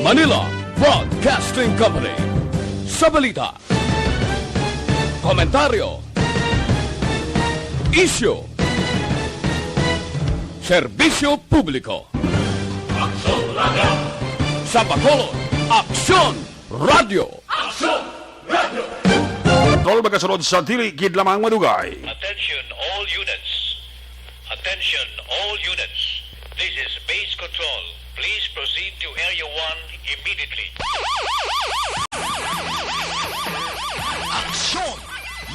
Manila Broadcasting Company. Sa balita, komentaryo, issue, serbisyo publiko. Aksyon Radio! Sa Bacolod, Aksyon Radio! Aksyon Radio! Tol magasunod sa dili gid lamang madugay. Attention all units. Attention all units. This is base control. Please proceed to Area 1 immediately. Aksyon!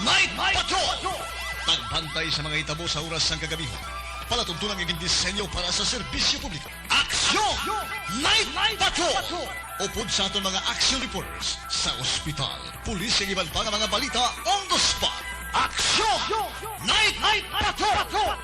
Night Patrol! Tagbantay sa mga itabo sa oras ng kagabihan. Palatuntunang iging disenyo para sa serbisyo publiko. Aksyon! Night Patrol! Upod sa aton mga action reporters sa ospital, pulis ang iban pa ng mga balita on the spot. Aksyon! Night Patrol!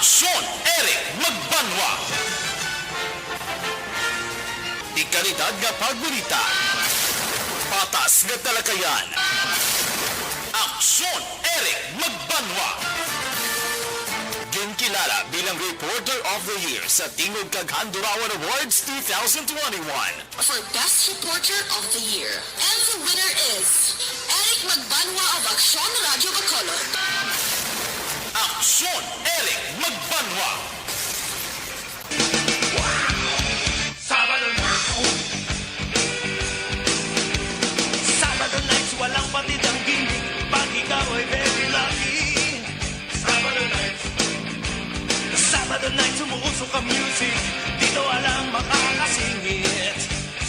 Aksyon! Eric Magbanwa! Di kalidad nga pagbulita. Patas nga talakayan. Aksyon! Eric Magbanwa! Ginkilala bilang Reporter of the Year sa Tingog kag Handurawan Awards 2021. For Best Reporter of the Year. And the winner is Eric Magbanwa of Aksyon Radio Bacolod. Aksyon! Eric Magbanwa! Sabado nights, walang patid ang gimmick. Pag ikaw ay very lucky. Sabado nights, umuusok ang music. Dito walang makakasingit.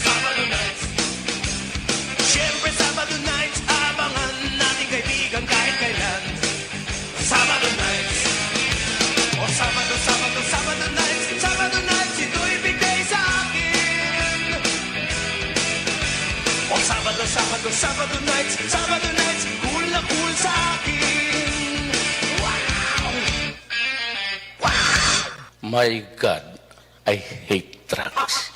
Sabado nights. Siyempre Sabado nights, abangan nating kaibigan kahit kailan. Sabado nights. O Sabado nights. Sabado nights, ito'y bigay sa akin. O Sabado nights. Sabado nights, cool na cool sa akin. Wow! My God, I hate trucks.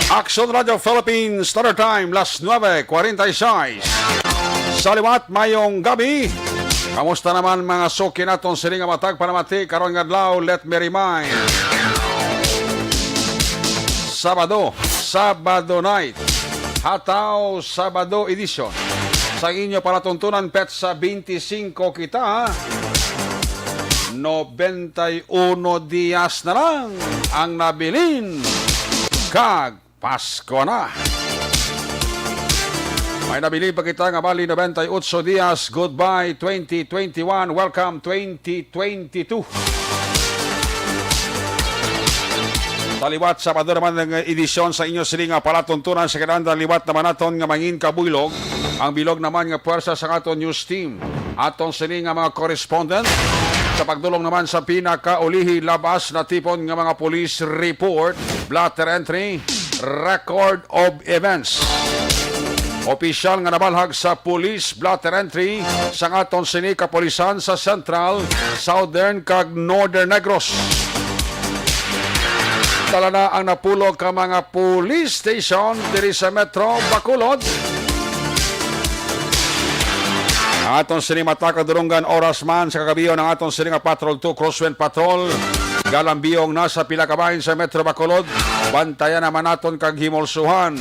Aksyon Radio Philippines, Standard Time, las 9:46. Sa liwat, mayong gabi. Kamusta naman mga suki naton sining nga matag panamati karon nga adlaw, let me remind. Sabado night. Hataw Sabado edition. Sa inyo palatuntunan petsa 25 kita. 91 dias na lang ang nabilin. Kag Pasko na. May nabili pa kita nga bali 98 dias. Goodbye 2021. Welcome 2022. Taliwat Sabado naman ng edisyon sa inyo sili nga palatuntunan sa kinanda liwat naman naton nga mangin kabuylog. Ang bilog naman nga puwersa sa aton news team. Aton sili nga mga correspondent. Sa pagdulong naman sa pinakaulihi labas na tipon nga mga police report, blatter entry, record of events. Opisyal nga nabalhag sa police blatter entry sa aton sini kapolisan sa Central, Southern kag Northern Negros. Dala na ang napulog ka mga police station diri sa Metro Bacolod. Aton sini mataka durunggan oras man sa kagabiyo ng aton sini nga Patrol 2 Crosswind Patrol. Galambiyong nasa pila ka bahin sa Metro Bacolod. Bantayan naman naton kag himolsuhan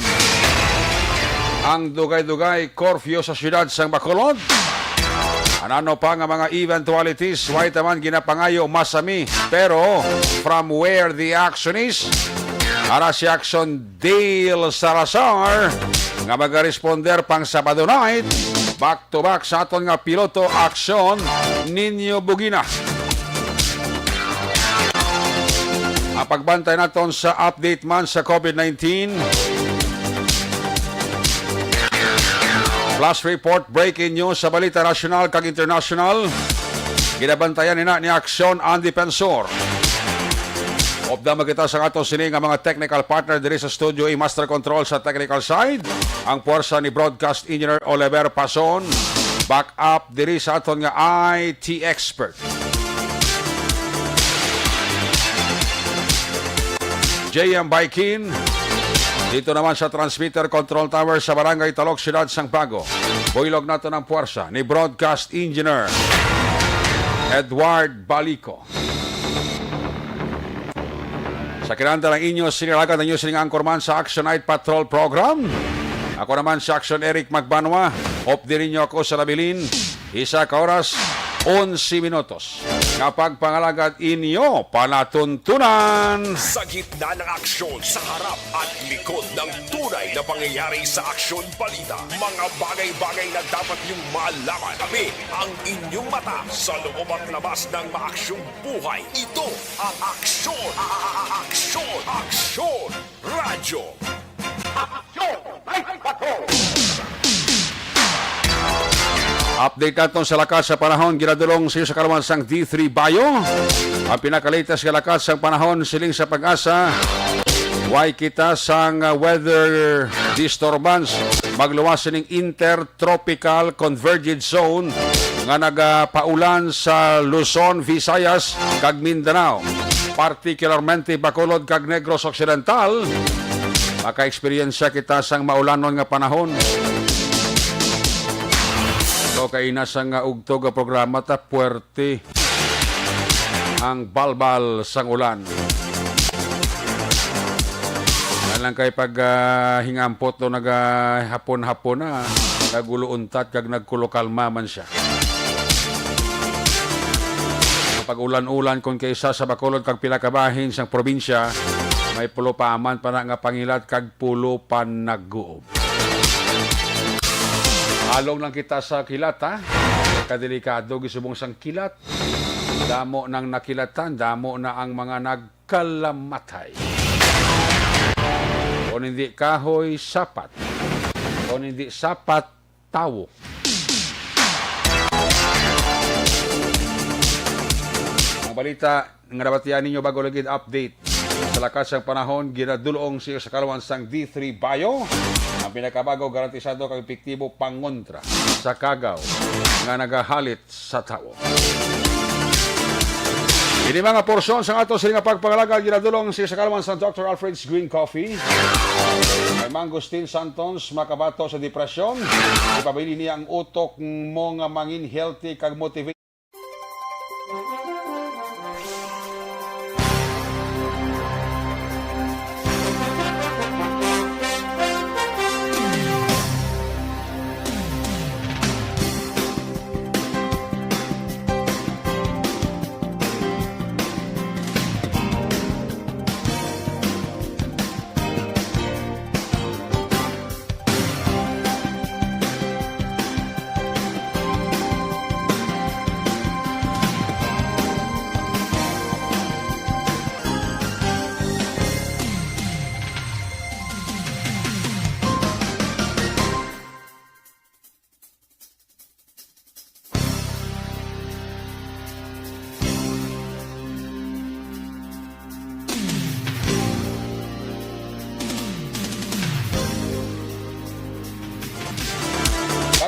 ang dugay-dugay curfew sa siyudad sang Bacolod. Ano pa nga mga eventualities, white naman ginapangayo masami. Pero from where the action is, Ara si Action Dale Salazar nga mag-responder pang Sabado night. Back to back sa aton nga piloto Action Nino Bugina. Pagbantay naton sa update man sa COVID-19. Flash report, breaking news sa balita nasyonal kag international. Ginabantayan ni Action ang Defensor. Obdama kita sa ato sini nga mga technical partner diri sa studio i master control sa technical side. Ang puwersa ni broadcast engineer Oliver Pason. Back up diri sa aton nga IT expert. JM Baikin. Dito naman sa transmitter control tower sa Barangay Talok, Ciudad Sangpago. Builog nato ng puwersa ni broadcast engineer Edward Balico. Sa kinanda ng inyo, sinilagad ang inyo sining anchorman sa Action Night Patrol Program. Ako naman sa Action Eric Magbanwa. Hop din niyo ako sa labilin. Isa ka oras, 11 minutos. Kapag pangalagad inyo, palatuntunan. Sa gitna ng aksyon, sa harap at likod ng tunay na pangyayari sa Aksyon Balita. Mga bagay-bagay na dapat niyong malaman. Kami ang inyong mata sa loob at labas ng maaksyong buhay. Ito ang Aksyon! Aksyon! Aksyon! Radyo! Aksyon! Update natin sa lakas sa panahon, ginadulong sa kaluman sang D3 Bayo. Ang pinakalitas sa lakas sa panahon, siling sa pag-asa. Why kita sang weather disturbance, magluwas sining intertropical convergent zone nga nagapaulan sa Luzon, Visayas, kag Mindanao. Particularmente Bacolod kag Negros Occidental. Maka-eksperyensya kita sang maulanon nga panahon. So kay nasa nga ugtog nga programa ta puwerte ang balbal sang ulan. Lang kay pag hingampot no hapon-hapon na naguluuntat kag nagkulokalma man siya. Pag ulan-ulan kung kaysa sa Bacolod kag pila ka bahin sang probinsya, may pulo pa aman pa na nga pangilat kag pulo pa nagguob. Halong lang kita sa kilat, ha? Kadelikado, gisubong sang kilat. Damo nang nakilatan, damo na ang mga nagkalamatay. Kung hindi kahoy, sapat. Kung hindi sapat, tawo. Ang balita, nga nabatian ninyo bago lagid update. Sa lakas ng panahon, ginadulong siya sa kaluan sang D3 Bayo. Ang pinakabago, garantisado kang epektibo pangontra sa kagaw nga nagahalit sa tao. Ini mga porsyon sa ato siling pagpangalaga, ginadulong siya sa kaluan sang Dr. Alfred's Green Coffee. May Mangustin Santos, makabato sa depresyon. Ipabili niya ang utok mo nga mangin healthy kag motivate.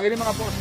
Pag ini mga boss.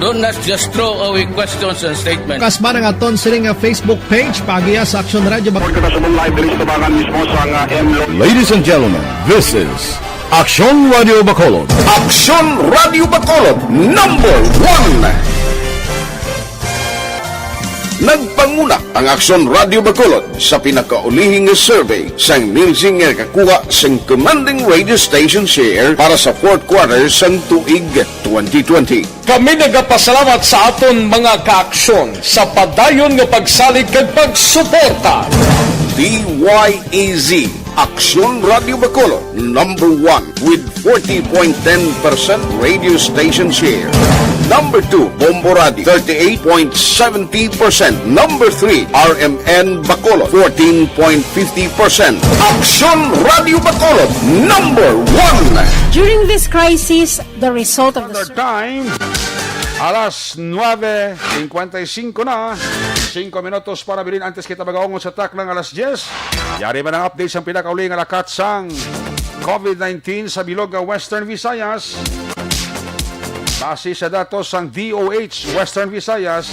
Do not just throw away questions and statements. Kasba ng aton sining nga Facebook page pagiya sa Aksyon Radio Ladies and gentlemen, this is Aksyon Radio Bacolod. Aksyon Radio Bacolod #1. Nagpanguna ang Aksyon Radio Bacolod sa pinakaulihing survey sa Nielsen nga kakuha sa commanding radio station share para sa fourth quarter sa tuig 2020. Kami nagapasalamat sa aton mga kaaksyon sa padayon nga pagsalig kag pagsuporta. DYEZ Aksyon Radio Bacolod #1 with 40.10% radio station share. Number 2, Bombo Radio, 38.70%. Number 3, RMN Bacolod, 14.50%. Aksyon Radio Bacolod #1. During this crisis, the result of the Standard time, alas 9:55 na. 5 minutos para bilin antes kita magaungon sa tak ng alas 10. Yari man ang update sa pinakauling alakat sang COVID-19 sa bilog ng Western Visayas. Base sa datos ng DOH Western Visayas,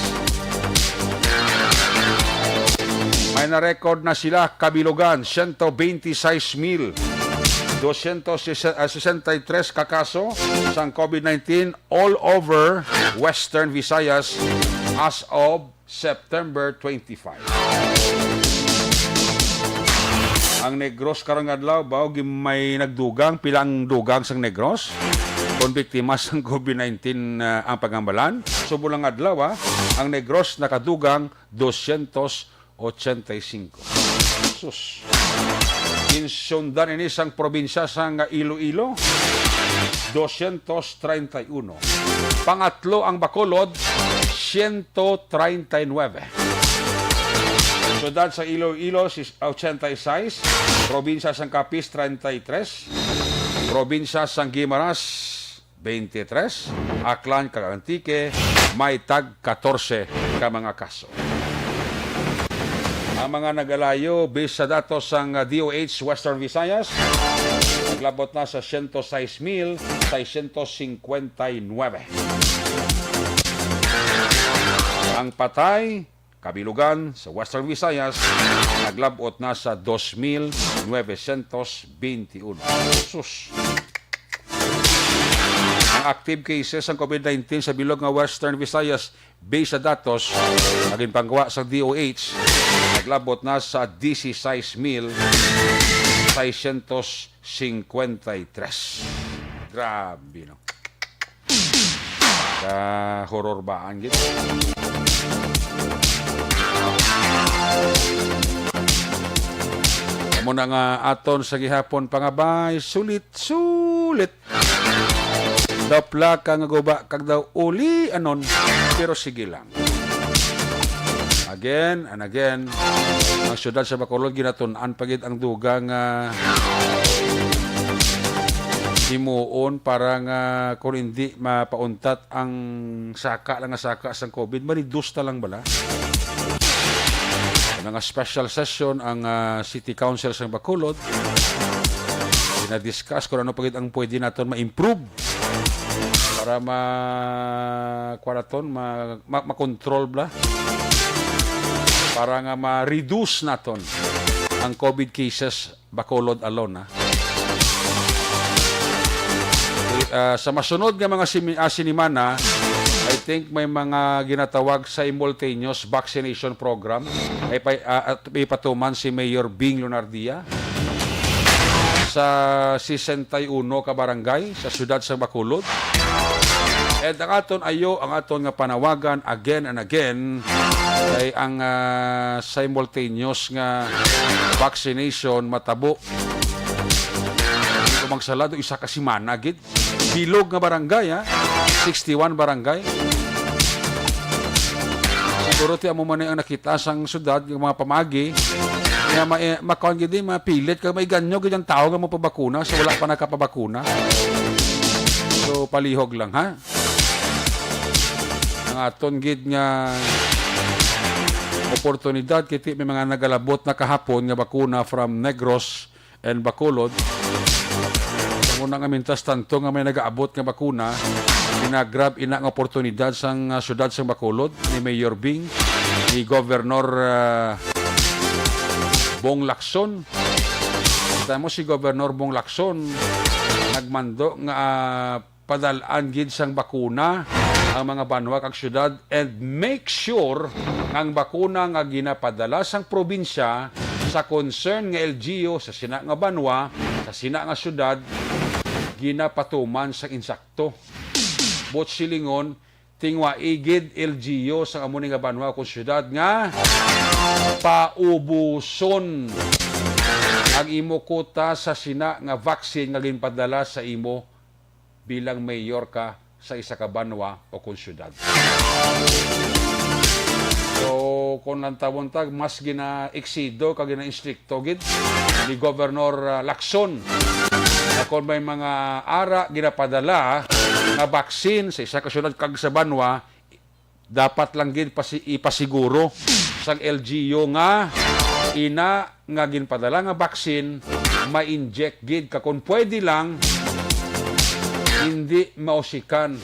may na-record na sila kabilugan 126,263 kakaso sa COVID-19 all over Western Visayas as of September 25. Ang Negros karong adlaw baog may nagdugang pilang dugang sang Negros kon biktima sang COVID-19 ang pagambalan. Subulang adlaw ang Negros nakadugang 285. Sus. Insundan ini sang probinsya sang Iloilo 231. Pangatlo ang Bacolod 139. Siyudad sa Iloilo 86, probinsya sang Capiz 33, probinsya sang Guimaras 23, Aklan kag Antique may tag 14 ka mga kaso. Ang mga nagalayo based sa datos sang DOH Western Visayas naglabot na sa 106,659. Ang patay kabilugan sa Western Visayas naglabot na sa 2,921. Sus. Ang active cases ng COVID-19 sa bilog ng Western Visayas based sa datos naging panggawa sa DOH naglabot na sa 16,653. Grabe, no? Horror baan gitu. Muna nga aton sa gihapon pangabay, sulit. Dapla ka nga guba kag daw uli anon, pero sige lang. Again and again, ang syudad sa Bacolod ginatun-an pagid ang dugang himuon para nga kung hindi mapauntat ang saka sang COVID, ma-reduce na lang bala. Nga special session ang City Council sa Bacolod. Dinadiscuss kung ano pagid ang pwede natin ma-improve para ma-control bla. Para nga ma-reduce natin ang COVID cases Bacolod alone. Sa masunod nga mga sinimana, I think may mga ginatawag simultaneous vaccination program ay ipatuman si Mayor Bing Lunardia sa 61 ka barangay sa siyudad sa Bacolod. And ang aton nga panawagan again and again ay ang simultaneous nga vaccination matabo. Kung magsalado isa ka simana gid. Bilog nga barangay 61 barangay. Siguro ti amo man ang nakita sang syudad yung mga pamagi kaya makaon gid mapilit kag may ganyo gid ang tao nga mo pabakuna so wala pa nakapabakuna. So palihog lang ang aton gid nga oportunidad kiti may mga nagalabot na kahapon nga bakuna from Negros and Bacolod. Una nga mintas tanto nga may nagaabot nga bakuna, ginagrab ina nga oportunidad sang syudad sang Bacolod ni Mayor Bing, ni Governor Bong Lacson. Kita mo si Governor Bong Lacson nagmando nga padalaan gid sang bakuna ang mga banwa kag syudad and make sure ang bakuna nga ginapadala sang probinsya sa concern nga LGU sa sina nga banwa, sa sina nga syudad, ginapatuman sa insakto. Bot silingon, tingwa igid LGU sa amuni nga banwa kung syudad nga paubuson ang imo kota sa sina nga vaccine nga ginpadala sa imo bilang mayor ka sa isa ka banwa o kung syudad. So, kung nantawon-tag, mas gina-eksido, kag gina-instricto gid ni Governor Lacson na kung may mga ara ginapadala na vaccine sa isa ka syudad kag sa banwa, dapat lang gid ipasiguro sa LGU nga ina nga ginpadala nga vaccine ma-inject gid ka kung pwede lang hindi mausikan.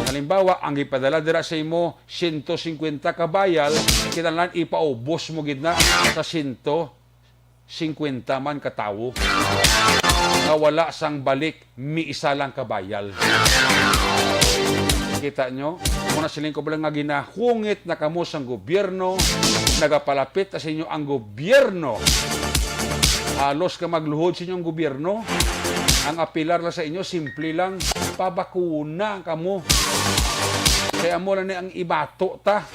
Halimbawa, ang ipadala dira sa imo 150 ka bayal, kinahanglan ipaubos mo gid na sa 150 man ka tawo. Nga wala sang balik, miisa lang ka bayal. Kita nyo? Muna siling ko lang nga ginahungit na kamo sang gobyerno, nagapalapit sa inyo ang gobyerno. Halos ka magluhod sa inyong gobyerno. Ang apilar lang sa inyo, simple lang, pabakuna kamo. Kaya mo lang ang ibato ta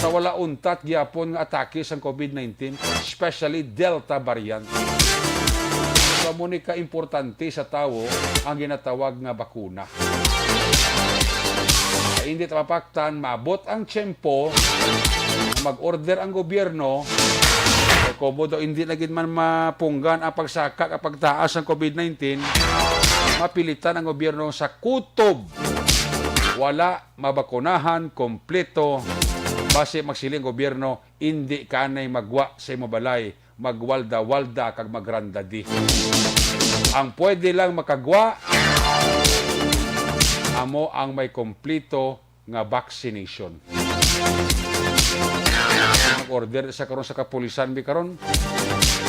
sa wala untat gyapon nga atake sa COVID-19, especially Delta variant. So mo ni ka importante sa tawo ang ginatawag nga bakuna. Kaya hindi tapaktan, maabot ang tiyempo, mag-order ang gobyerno, komodo hindi na gid man mapunggan ang pagsaka kapag taas ang COVID-19, mapilitan ang gobyerno sa kutob. Wala mabakunahan, kompleto, base magsiling gobyerno, hindi kanay magwa sa imo balay, magwalda-walda kag magrandadi. Ang pwede lang makagwa, amo ang may kompleto nga vaccination. Order sa karon sa kapulisan bi karon.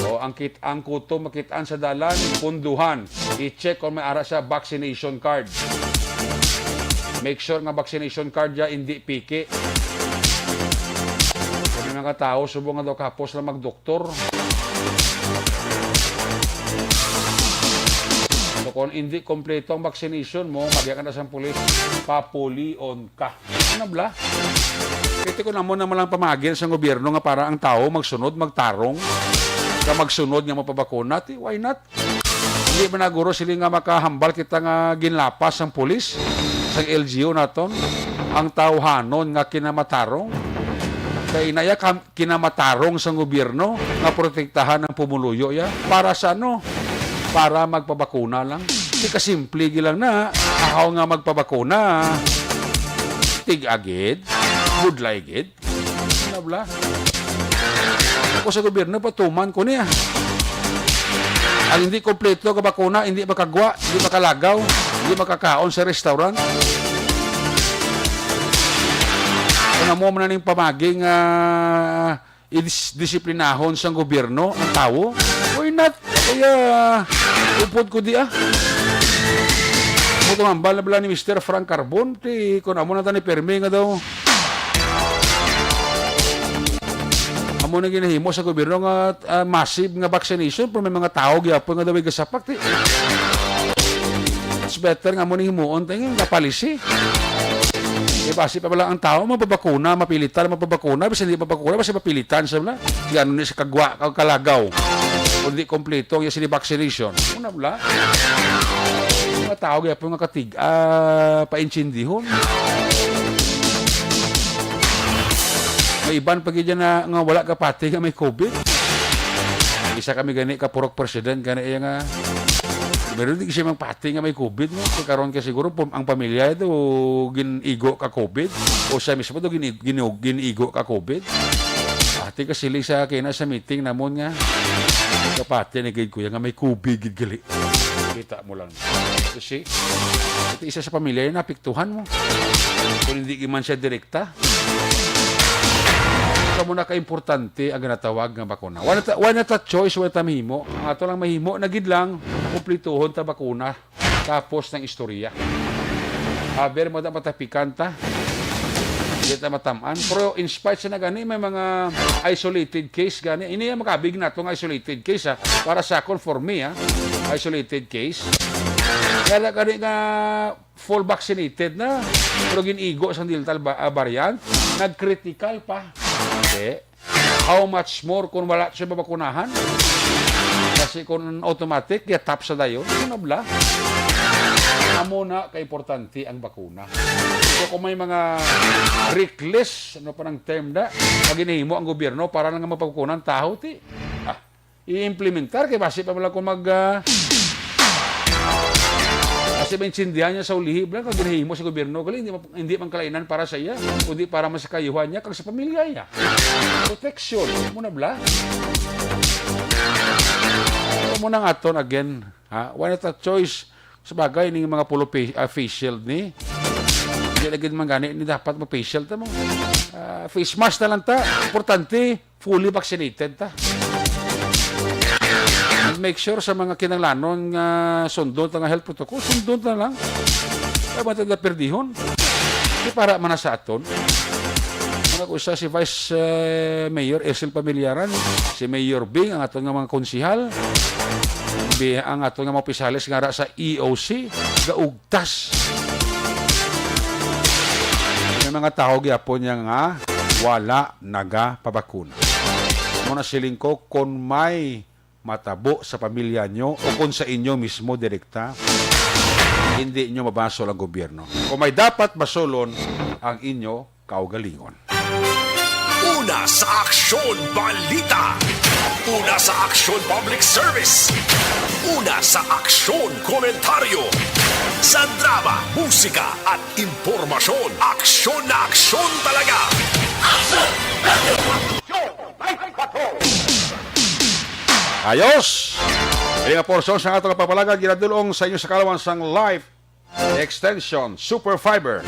O ang kuto makitaan sa dalan, punduhan, i-check kung may ara sa vaccination card. Make sure nga vaccination card ya hindi piki. Kung may mga tao subong nga daw kapos lang magdoktor. So kung hindi kompleto ang vaccination mo, magyan ka na sa pulis, papulion ka. Ano bla? Kiti ko naman lang pamagin sa gobyerno nga para ang tao magsunod, magtarong, ka magsunod nga mapabakuna. Why not? Hindi ba naguro sila nga makahambal kita nga ginlapas ang pulis sa LGU naton? Ang tawhanon nga kinamatarong. Kaya inaya kinamatarong sa gobyerno nga protektahan ang pumuluyo ya. Para sa ano? Para magpabakuna lang. Hindi kasimple gilang na. Ako nga magpabakuna. Tig-agid. Budlay gid. Nabla. Ako sa gobyerno patuman ko niya. Ang hindi kompleto ka bakuna, hindi makagwa, hindi makalagaw, hindi makakaon sa restaurant. Kung mo man ning pamaging disiplinahon sa gobyerno ang tao, why not? Kaya upod ko di Mo tumambal na bala ni Mr. Frank Carbon, kung amo na ta ni Perme nga daw. Amo na ginahimo sa gobyerno nga massive nga vaccination pero may mga tao gyapon nga daw gasapak. It's better nga mo ni himuon tingin kapalisi. Basi pa bala ang tao mapabakuna, mapilitan mapabakuna, basta hindi mapabakuna, basta mapilitan sa bala. Gano ni sa kagwa, kalagaw. Kundi kompleto ang yung vaccination. Una bala. Mga tao gyapon nga katig painchindihon. May iban pag dyan na nga wala ka pati nga may COVID. Isa kami gani ka purok president gani nga meron din siya mang pati nga may COVID no. Karon ka siguro ang pamilya ito ginigo ka COVID o siya mismo ito ginigo ka COVID. Pati ka siling sa akin sa meeting namon nga kapati ni gid kuya nga may COVID gid gali. makita mo lang. You see? Ito isa sa pamilya yun, napiktuhan mo. Kung hindi man siya direkta. Ito muna ka-importante ang ginatawag ng bakuna. Wala ta choice, wala ta mahimo. Ang ato lang mahimo, nagid lang, kumplituhon ta bakuna. Tapos ng istorya. Aber mo da matapikan ta. Hindi ta matamaan. Pero in spite sa na gani, may mga isolated case gani. Ini yung makabig na itong isolated case. Para sa akin, for me, isolated case. Kaya gani nga full vaccinated na. Pero ginigo sa Delta variant. Nag-critical pa. Okay. How much more kung wala siya babakunahan? Kasi kung automatic, tap sa dayon, nabla. Amo na ka-importante ang bakuna. So kung may mga reckless, ano pa ng term na, maginihimo ang gobyerno para lang mapagkukunan tao, i-implementar, kaya basi pa lang kung kasi maintindihan niya sa ulihib lang, kag ginihimo sa gobyerno, kaya hindi man kalainan para sa iya, kundi para masakayuhan niya, kag sa pamilya niya. Protection, muna bla. Muna nga ito, again, why not a choice? Sabagay, ng mga pulo face shield ni. Hindi lagi naman gani, hindi dapat mag-face shield ta mo. Face mask na lang ta. Importante, fully vaccinated ta. And make sure sa mga kinanglanon nga sundon ta nga health protocol, sundon ta lang. Kaya ba ito perdihon? Hindi para man sa aton. Mga kusa si Vice Mayor Esel Pamilyaran, si Mayor Bing, ang aton nga mga konsihal, ang ato nga mga opisyalis nga ra sa EOC gaugtas. May mga tao gyapon niya nga wala nagapabakuna. Muna siling ko kung may matabo sa pamilya nyo o kung sa inyo mismo direkta, hindi nyo mabasol ang gobyerno. Kung may dapat basolon ang inyo kaugalingon. Una sa Aksyon Balita. Una sa Aksyon Public Service. Una sa Aksyon Komentaryo. Sa drama, musika at impormasyon. Aksyon na aksyon talaga. Ayos! Kaya nga porsyon sa atong kapapalagan, ginadulong sa inyo sa kalawansang Life Extension Super Fiber.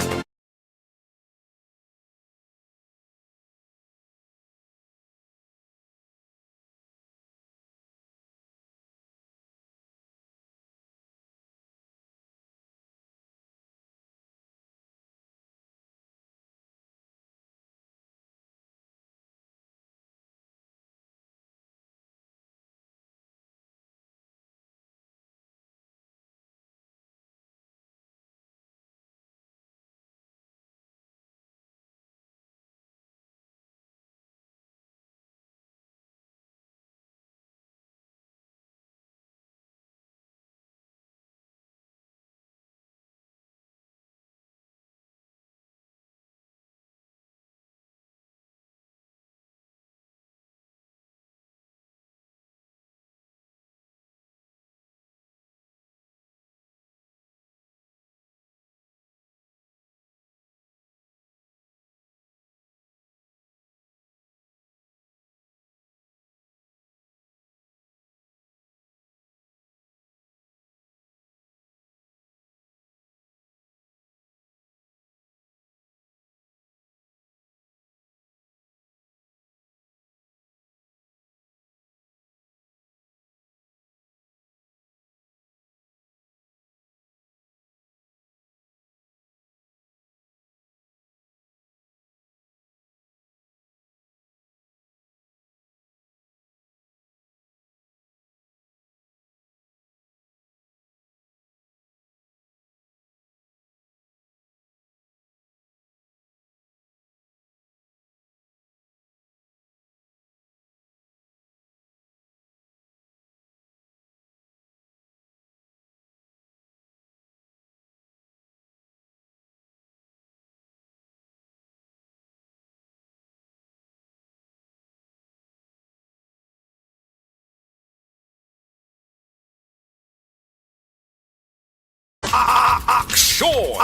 Aksyon!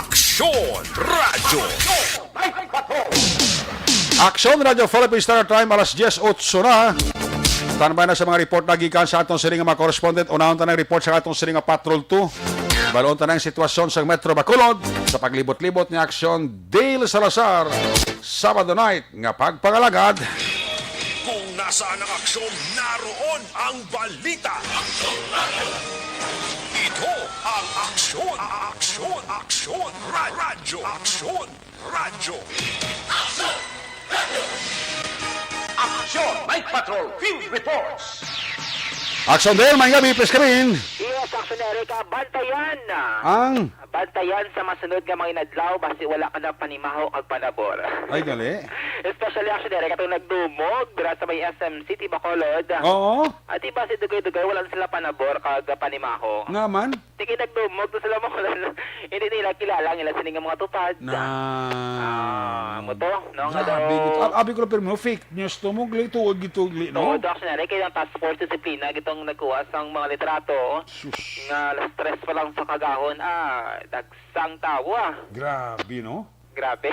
Aksyon! Radyo! Aksyon Radio Philippines Standard Time, alas 10:08 na. Standby na sa mga report na gikan sa atong siring nga mga correspondent. Unahon ta ng report sa atong siring nga Patrol 2. Balon ta ng sitwasyon sa Metro Bacolod sa paglibot-libot ni Aksyon Dale Salazar Sabado night nga pagpangalagad. Kung nasaan ang aksyon, naroon ang balita. Ito ang aksyon, radyo. Aksyon! Night Patrol Field Reports! Aksyon Dale, may gabi, please come in. Yes, Aksyon ka, bantayan na. Ang? Bantayan sa masunod nga mga inadlaw basi wala ka na panimaho kag panabor. Ay, gali. Especially Aksyon katong nagdumog dira sa may SM City Bacolod. Oo. At iba si dugay-dugay wala na sila panabor kag panimaho. Nga man. Tiki nagdumog to sila mo hindi nila kilala nila sining nga mga tupad. Mo to, no nga daw. Abi ko pero fake news to mo tuod gitugli, no? No, Aksyon kay ang task force disiplina gitong nagkuha sang mga litrato nga alas 3 pa lang sa kagahon. Dagsang tawa. Grabe, no? Grabe.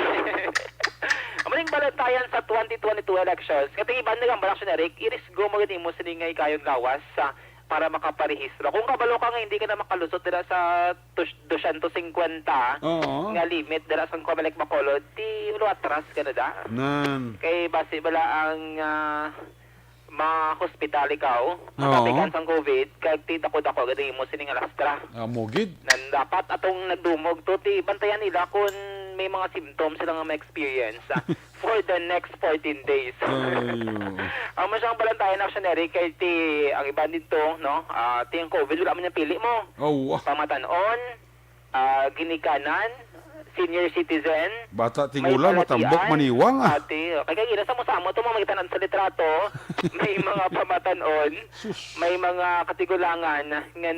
Amaling balantayan sa 2022 elections. Katong iban na ang Aksyon irisgo mo gani mo siningay kayong lawas para makaparehistro. Kung kabalo ka nga hindi ka na makalusot dira sa 250 nga limit dira sa Comelec Bacolod, di ulo atras ka na da. Kay base bala ang mga hospital ikaw, makapikan sang COVID, kag tidako-dako gadi mo sining alastra. Mugid. Nan dapat atong nagdumog to ti bantayan nila kung may mga symptoms sila nga ma-experience for the next 14 days. Ang masyang balantayan Aksyon kay ti ang iba dito, no? Ti ang COVID wala man yung pili mo. Pamatanon, ginikanan, senior citizen, bata tingula matambok maniwang Ate, kaya gina sa mo to mga magitanan sa litrato, may mga pamatanon, may mga katigulangan nga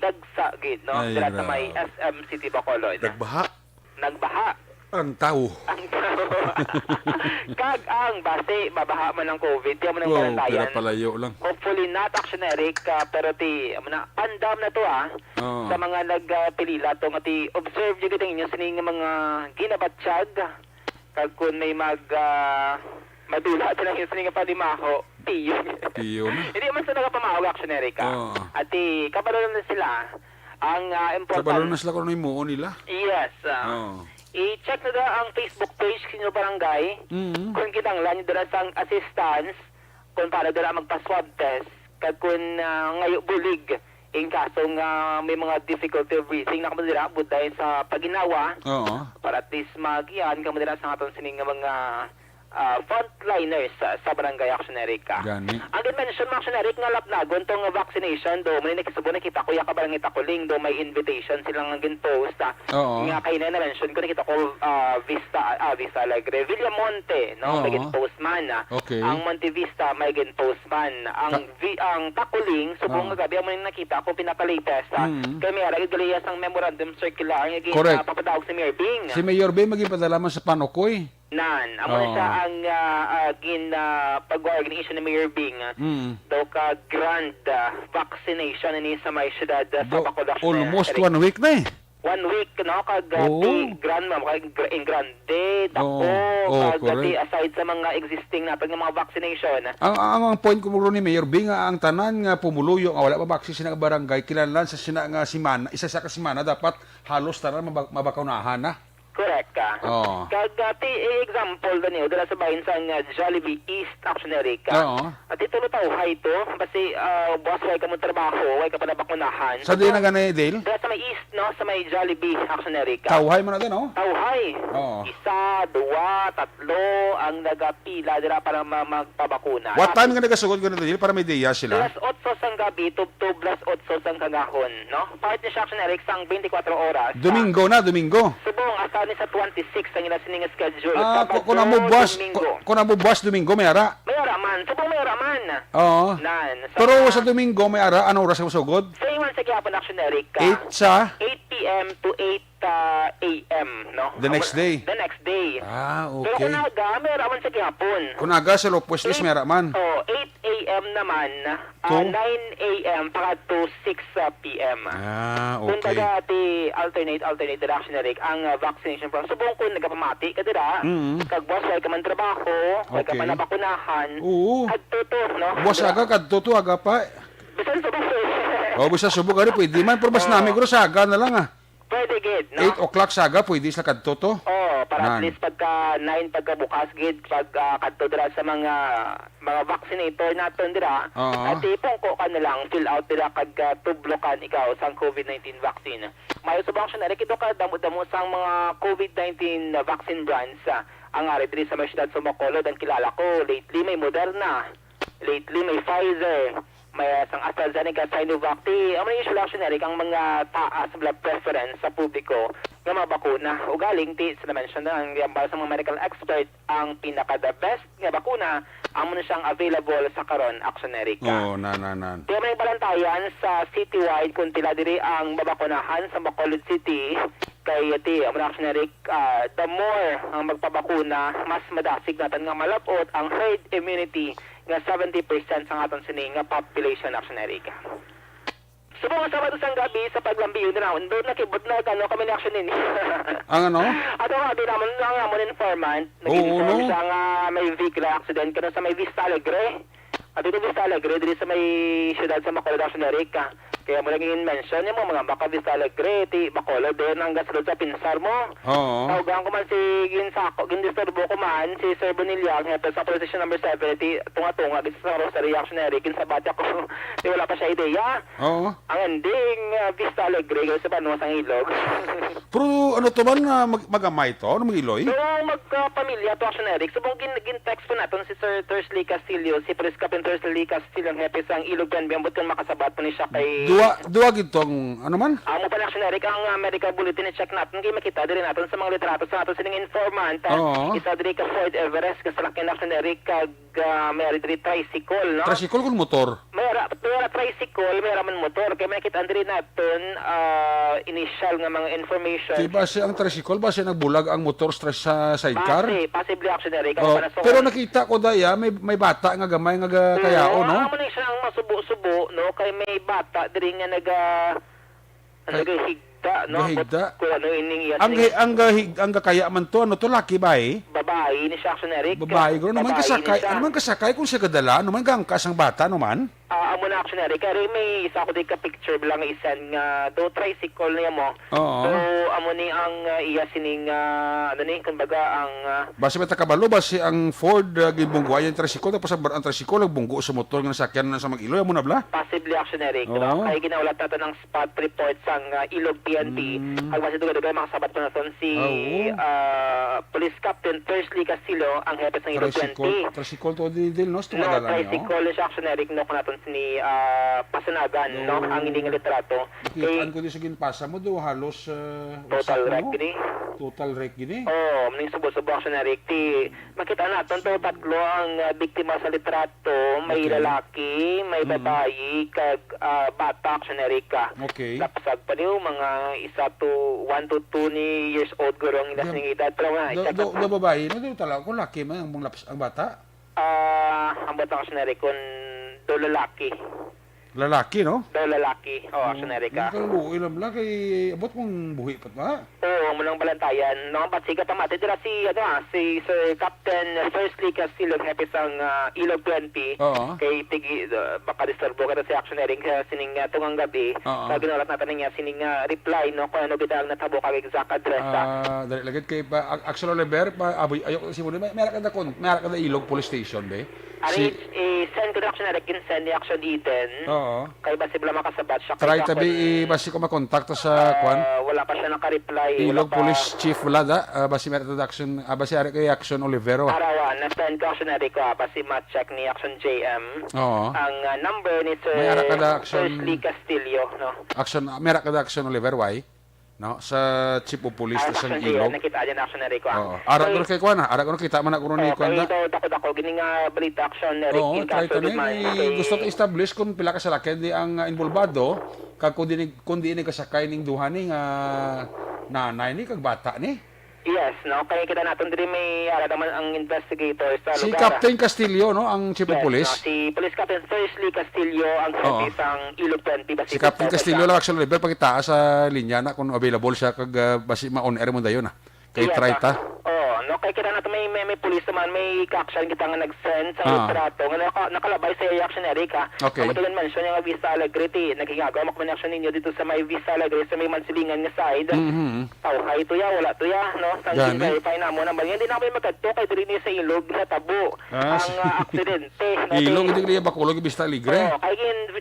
dagsa gid, no? Dira sa may SM City Bacolod. Nagbaha. Ang tao. Kag ang base babaha man ng COVID, di mo nang balantayan. Palayo lang. Hopefully not Aksyon pero ti pandam na to sa mga nagpilila to nga ti observe jud inyo sining mga ginabatsyag kag kun may madula sila yung sining panimaho tiyo na. Hindi man sa nagapamahaw Aksyon ka. At ti kabalo na sila ang important. Kabalo na sila kung ano yung nila. Yes. I-check na da ang Facebook page kinyo barangay. Kung kinanglan nyo dala sang assistance kung para dala magpa-swab test kag kung ngayo bulig in kaso nga may mga difficulty of breathing na kamadira buday sa paginawa para at least magiyan kamadira sa atong sining nga mga frontliners sa barangay Aksyon ka. Ang dimension mo Aksyon nga lapnagon tong vaccination do may nakisubo nakita ko ka barangay Takuling do may invitation silang nga ginpost nga kay na mention ko nakita ko Vista Alegre Villamonte no may ginpost man ang Monte Vista may ginpost man ang Takuling subong nga gabi mo nakita ko pinaka-latest kay may arag galiyas ang memorandum circular nga papadaog si Mayor Bing. Si Mayor Bing magipadala man sa Panokoy. Amo na siya ang pag-organization ni Mayor Bing daw ka grand vaccination ni sa may syudad sa Bacolod. Almost 1 week na 1 week, no? Kag grand in grande, dako, aside sa mga existing natin ng mga vaccination. Ang point ko mo ni Mayor Bing ang tanan nga pumuluyo nga wala pa baksin sa barangay kinahanglan sa sina nga simana, isa sa kasimana dapat halos tanan mabakaunahan na. Correct ka. Kag example daniyo dala sa bahin sa Jollibee East Aksyon ka. At ito tawhay to kasi boss way ka mo trabaho, way ka pa nabakunahan. Sa di na ganay Dale? Dala sa may East no, sa may Jollibee Aksyon ka. Tawhay man na din Tawhay. 1, 2, 3 ang nagapila dira para magpabakuna. What time nga nagasugod ganito Dale para may diya sila? Alas 8 sang gabi tubtob alas 8 sang kagahon, no? Part ni Aksyon sang 24 oras. Domingo. Subong asa ni sa 26 ang ila sining schedule. Kung mo buwas Domingo may ara? May ara man. Subong may ara man. Pero sa Domingo may ara, anong oras ang sugod? Sa iman sa gyapon Aksyon ka. 8 p.m. to 8 a.m. no? The next day. Okay. Pero kunaga may ara man sa gyapon. Kunaga sa Lopez may ara man. 8 a.m. a.m. naman, To? 9 a.m. para to 6 p.m. Okay. Kumbaga, alternate direction na rin ang vaccination program. Subong kung nagapamati ka dira, kag boss, wala ka man trabaho, wala ka Okay. man nabakunahan, Oo. at toto, no? Buwas aga, kadto aga pa. Bisan sa baso. O, bisa subok ari, pwede man. Pero mas namin ko saga na lang Pwede gid, no? 8 o'clock saga, pwede sa kadto to. Para at Nan. least pagka 9 pagka bukas gid pag kadto dira sa mga vaccinator naton dira Oo. at ipong ko ka na lang fill out dira kag tublokan ikaw sa COVID-19 vaccine. Mayo sa vaccine ari kito ka damo-damo sang mga COVID-19 vaccine brands ang ari diri sa mga syudad sa Bacolod ang kilala ko. Lately may Moderna, lately may Pfizer, may sang AstraZeneca, Sinovac. Ang mga usual actionary ang mga taas blood preference sa publiko nga mga bakuna. O galing sa na-mention na ang para sa mga medical expert ang pinaka-the best nga bakuna ang muna siyang available sa karon actionary ka. Oo, nan. Kaya may balantayan sa citywide kung tila diri ang babakunahan sa Bacolod City kay ang mga actionary the more ang magpabakuna mas madasig natin nga malapot ang herd immunity nga 70% sa aton sining nga population actionary ka. So mga Sabado sang gabi sa paglambiyon na doon nakibot na kami ni action ini. Ang ano? Ato nga di naman lang amon informant Oo, nag-inform no? siya nga may vehicle accident kana sa may Vista Alegre. At ito Vista Alegre diri sa may siyudad sa Bacolod actionary ka. Kaya mo naging mention yung mga baka Vista Alegre, Bacolod din hanggang sa Pinsar mo. Oo. Tawagan ko man si Ginsako, gindisturbo ko man si Sir Bonilla, hepe sa police station number 7, tunga-tunga, sa Rosary Reactionary, kinsabati ako, di wala pa siya ideya. Oo. Ang ending, Vista Alegre, kasi paano sa ilog. Pero ano to man magamay to? Ano mag-iloy? So, magpamilya to actionary. Subong gin-text po natin si Sir Thursley Castillo, si Police Captain Thursley Castillo, ang hepe sa ilog yan, biyambot kung makasabat po ni siya kay... Duwa gitong ano man? Amo pa na actionary ang medical bulletin i-check natin kaya makita din natin sa mga litrato sa natin sining informant. Oo. Isa diri ka Ford Everest kasi laki na actionary kag may diri tricycle, no? Tricycle kung motor. Mayra tricycle, mayra man motor kaya makita diri natin initial nga mga information. Di ba siya ang tricycle? Ba siya nagbulag ang motor stress sa sidecar? Possibly actionary Oh, kaya pero nakita ko daya may bata nga gamay nga kayao, no? Amo ni siya ang masubo-subo, no? Kay may bata diri nga nagahigda, no? Gahigda? Kung ano ining Ang kaya man to, ano to, laki ba eh? babae ni siya actionary. Babae, gano'n naman kasakay. Ano man kasakay kung siya kadala? Ano man gangkas ang bata, ano man? Amo na actionary. Kaya may isa ko di ka picture bilang isan nga do tricycle niya mo. Oo. So, amo ni ang iya sining, ano ni, kumbaga ang... Basi may takabalo, basi ang Ford gibunggo ay ang tricycle, tapos ang tricycle nagbunggo sa motor nga nasakyan na sa mag-iloy, amo na bla? Possibly actionary. Oo. Kaya ginaulat natin ng spot report sa Ilog PNP. Ang base duga-duga makasabat pa natin si Police Captain Thursley Castillo, ang hepe ng Ilog PNP. Tricycle to dil, no? No, Tumadala niyo. tricycle siya actionary. No, kung natin ni Pasanagan, no? Ang hindi nga litrato. Kitaan ko din sa ginpasa mo do, halos... Total wreck gini. Total wreck gini. Oo, maning subo-subo actionary. Makita natin to, tatlo ang biktima sa litrato. May Okay. lalaki, may babae, kag bata actionary ka. Okay. Lapsag pa niyo, mga 1 to 2 years old gurong ilas ng edad. Pero nga, Do babae, no? Do talaga ko laki man ang bata. ang bata actionary kung do lalaki. Lalaki, no? Do lalaki. Actionary ka. Ang ilam lang kay abot kong buhi pat ba? Oo, munang balantayan. No, patsiga pa mati dira si Sir Captain Thursley Castillo, hepe sang Ilog 20. Oo. Kay tigi baka disturbo ka si actionary sa sining tungang gabi. Oo. Sa ginulat natin niya sining reply no kung ano bitaw natabo kag exact address. Dali lagit kay Axel Oliver pa aboy ayok si mo merak kada Ilog Police Station be. Ari send to the actionary kin send the action iten. Oo. Kay basi bala makasabat siya. Try tabi basi ko makontakto sa kwan. Wala pa siya naka-reply. Ilog Police Chief Vlada, basi meron action, basi ari kay Action Olivero. Arawan, na-send ko actionary ko, basi ma-check ni Action JM. Oo. Ang number ni Sir May ara kada Action- Thursley Castillo, no? Action, merak kada Action Oliver why? No, sa Chief of Police sa Action JM, Ilog. nakita dyan actionary ko. Oo. Ara ko kay kwan, ara ko kita man ako ni kwan. Ito, dako-dako, gining balita action, Oo, Rick try to Castro ni gusto ko establish kung pila ka salakyan di ang involvado kag kundi ni kasakay ning duha ni nga nanay ni kag bata ni. Yes, no? Kaya kita natin din may naman ang investigator sa Si lugar. Captain Castillo, no, ang chief of Yes, police. no? Si Police Captain Thursday Castillo ang Oo. service ang Ilog 20 basi. Si Captain Castillo lang actually level pagitaas sa linya na kung available siya kag basi ma-on air mo dayon na. Kay Yes, try ta. Oh, no kay kita natin may police naman, may action kita nga nag-send sa litrato nga nakalabay sa action Erika. Okay. Ang tulan mention nga Vista Alegre ti nagigagawa mo action ninyo dito sa may Vista Alegre sa may Mansilingan nga side. Hay tuya wala tuya no. Sang verify na mo naman. Hindi na kami magkadto kay diri ni sa ilog na tabo ang aksidente. No, Ilog hindi liya Bacolod Vista Alegre. Oh, kay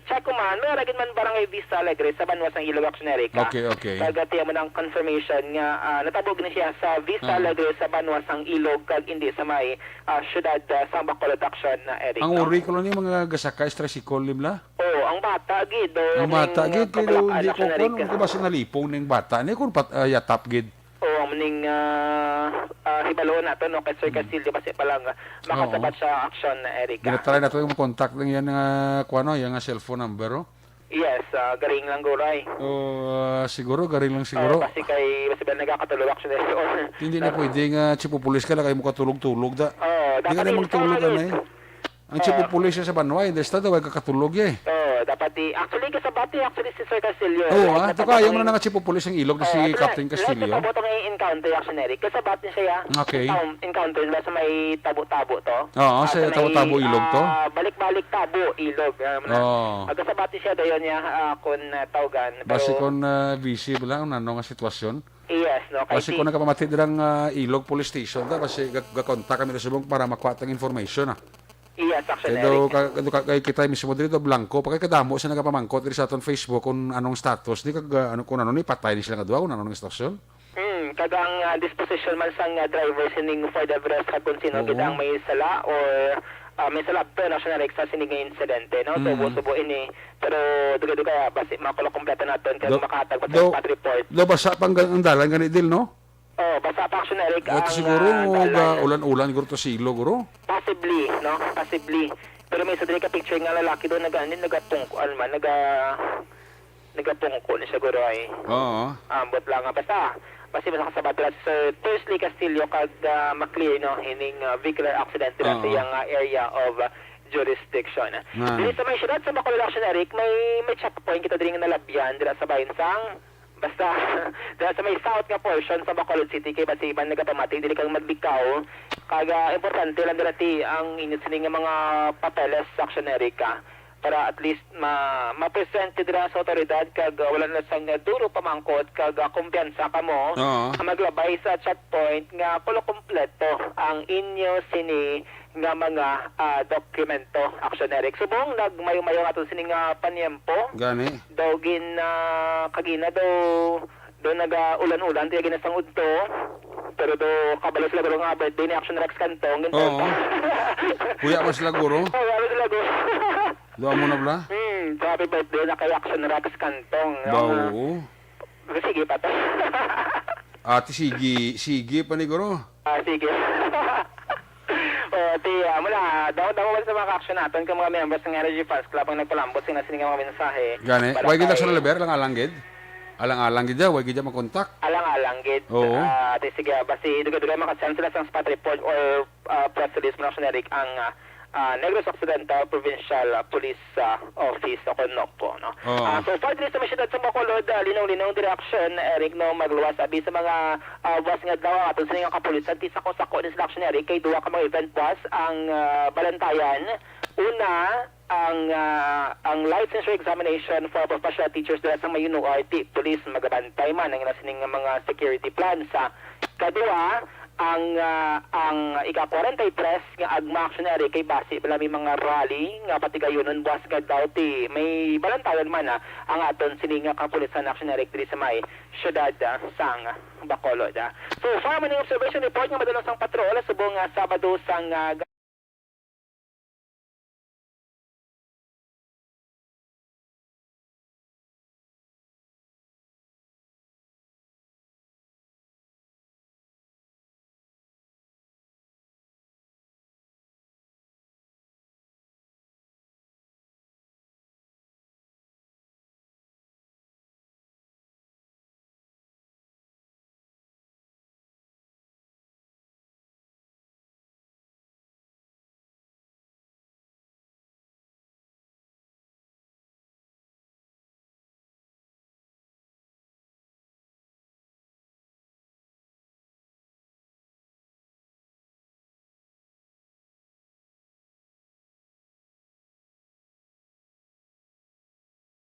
check ko man, may ragin man barangay Vista Alegre sa banwas ng Ilog Action Erika. Okay. Kagati mo ng confirmation nga natabog na siya sa Vista Alegre sa banwas ng Ilog kag hindi sa may syudad sa Bacolod Action na Eric. Ang uri ko lang yung mga gasakay tricycle limla. Oh, ang bata gid. Ang bata gid pero hindi ko kun ba sinalipong ning bata ni kun yatap gid. Oh, muning hibalo na to no kay Sir Castillo kasi palang makasabat sa action na Eric. Ginatry na to yung contact lang yan nga kuano yung cellphone number. Yes, garing lang guray. Siguro garing lang siguro. Kasi kay basta ba nagakatulog action Eric. Hindi na pwede nga chief of police ka lang kay mo katulog-tulog da. Hindi ka na magtulog na eh. Ang chief of police sa Banway, hindi daw ay kakatulog eh. Dapat actually kasabati actually si Sir Castillo. Ito kaya mo na nga chief of police ang ilog na si Captain Castillo. Tabo to ngay encounter action Eric. Kasabati siya. Okay. Encounter ba sa may tabo-tabo to? Oo, sa tabo-tabo ilog to. Balik-balik tabo ilog. Kasabati siya dayon niya kun tawgan. Basi kon visible lang nano nga sitwasyon. Yes, no. Kasi kung nagpamati dirang ilog police station da basi ga-contact kami sa subong para makuha tang information Yes, actually. Kay kita mismo dito blanco pa kay kadamo sa nagapamangkot diri sa aton Facebook kung anong status di kag kung ano ni patay ni sila kadua kung anong istasyon. Kadang disposition man sang driver sining for the rest kung sino kitang may sala or may sala to national sa sining insidente no subo ini pero duga basi makulo kompleto naton kay makahatag pat report. Do basa pang dalan ganit dil no? Basta pa action Eric ang siguro ulan-ulan siguro to silo guro. Possibly, no? Possibly. Pero may sadri ka picture nga lalaki doon nagatungkuan man, nagatungko ni siguro ay. Oo. Ambot lang nga basta. Basta kasabat sa Sir Thursday Castillo kag maklear no hining vehicular accident sa iyang area of jurisdiction. Dili sa may syudad sa Bacolod Action Eric, may checkpoint kita diri nga nalabyan dira sa Bayinsang. Basta sa may south nga portion sa Bacolod City kay basiban nagapamati dili kang maglikaw kaga importante lang dati ang inyo sining mga papeles sa action Erica para at least ma-present dira sa otoridad kag wala na sang duro pamangkot kag kumpiyansa kamo maglabay sa checkpoint nga pulo kompleto ang inyo sini nga mga dokumento action Eric subong nagmayo-mayo aton sini nga panyempo gani dogin kagina do naga-ulan-ulan tiya ginasangud to pero do kabalo sila guro nga birthday ni action Rex Cantong kuya mo sila guro sila guro do mo na bla happy birthday na kay action Rex Cantong sige pa to ati sige pa ni guro sige mula daw sa mga action natin kung mga members ng Energy Fans Club ang nagpalambot sila mga mensahe. Gani, why gid sa leber lang alanggid? Alang-alang gid why gid makontak? Alang-alang gid. Sige, basi duga makasend sila sa spot report or press release ng Action Eric ang Negros Occidental Provincial Police Office o Konokpo, no? So, for this na masyadad sa Bacolod, linaw-linaw direction, Eric, no, magluwas sabi sa mga boss nga daw, ato sa nga kapulisan, tisako-sako din sa Action Eric, kay duwa ka mga event boss, ang Balantayan, una, ang licensure examination for professional teachers dahil sa may UNORT, police, magabantay man, ang nasining mga security plan sa kadua, ang ika-43 nga agma actionary kay base bala may mga rally nga pati gayunon buwas nga daw ti may balantayan man ang aton sini nga kapulisan actionary diri sa may syudad sang Bacolod. So far man observation report nga madalos ang patrol subong Sabado sang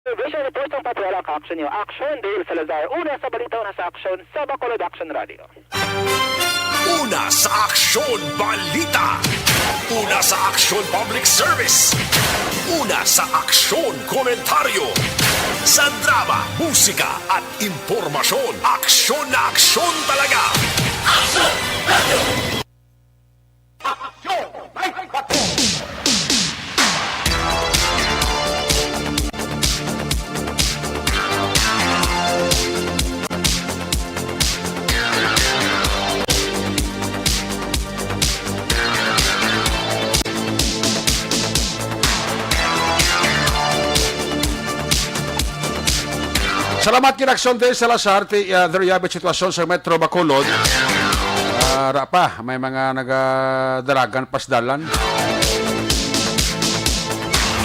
Vision report ang patuwala ka action niyo. Action, Dale Salazar. Una sa balita, una sa action sa Bacolod Action Radio. Una sa aksyon balita. Una sa aksyon public service. Una sa aksyon komentaryo. Sa drama, musika at impormasyon. Aksyon na aksyon talaga. Aksyon Radio! Aksyon! Salamat kinaksyon din sa Salazar, Dariabit sitwasyon sa Metro Bacolod. Rapa, may mga nagadalagan, pasdalan.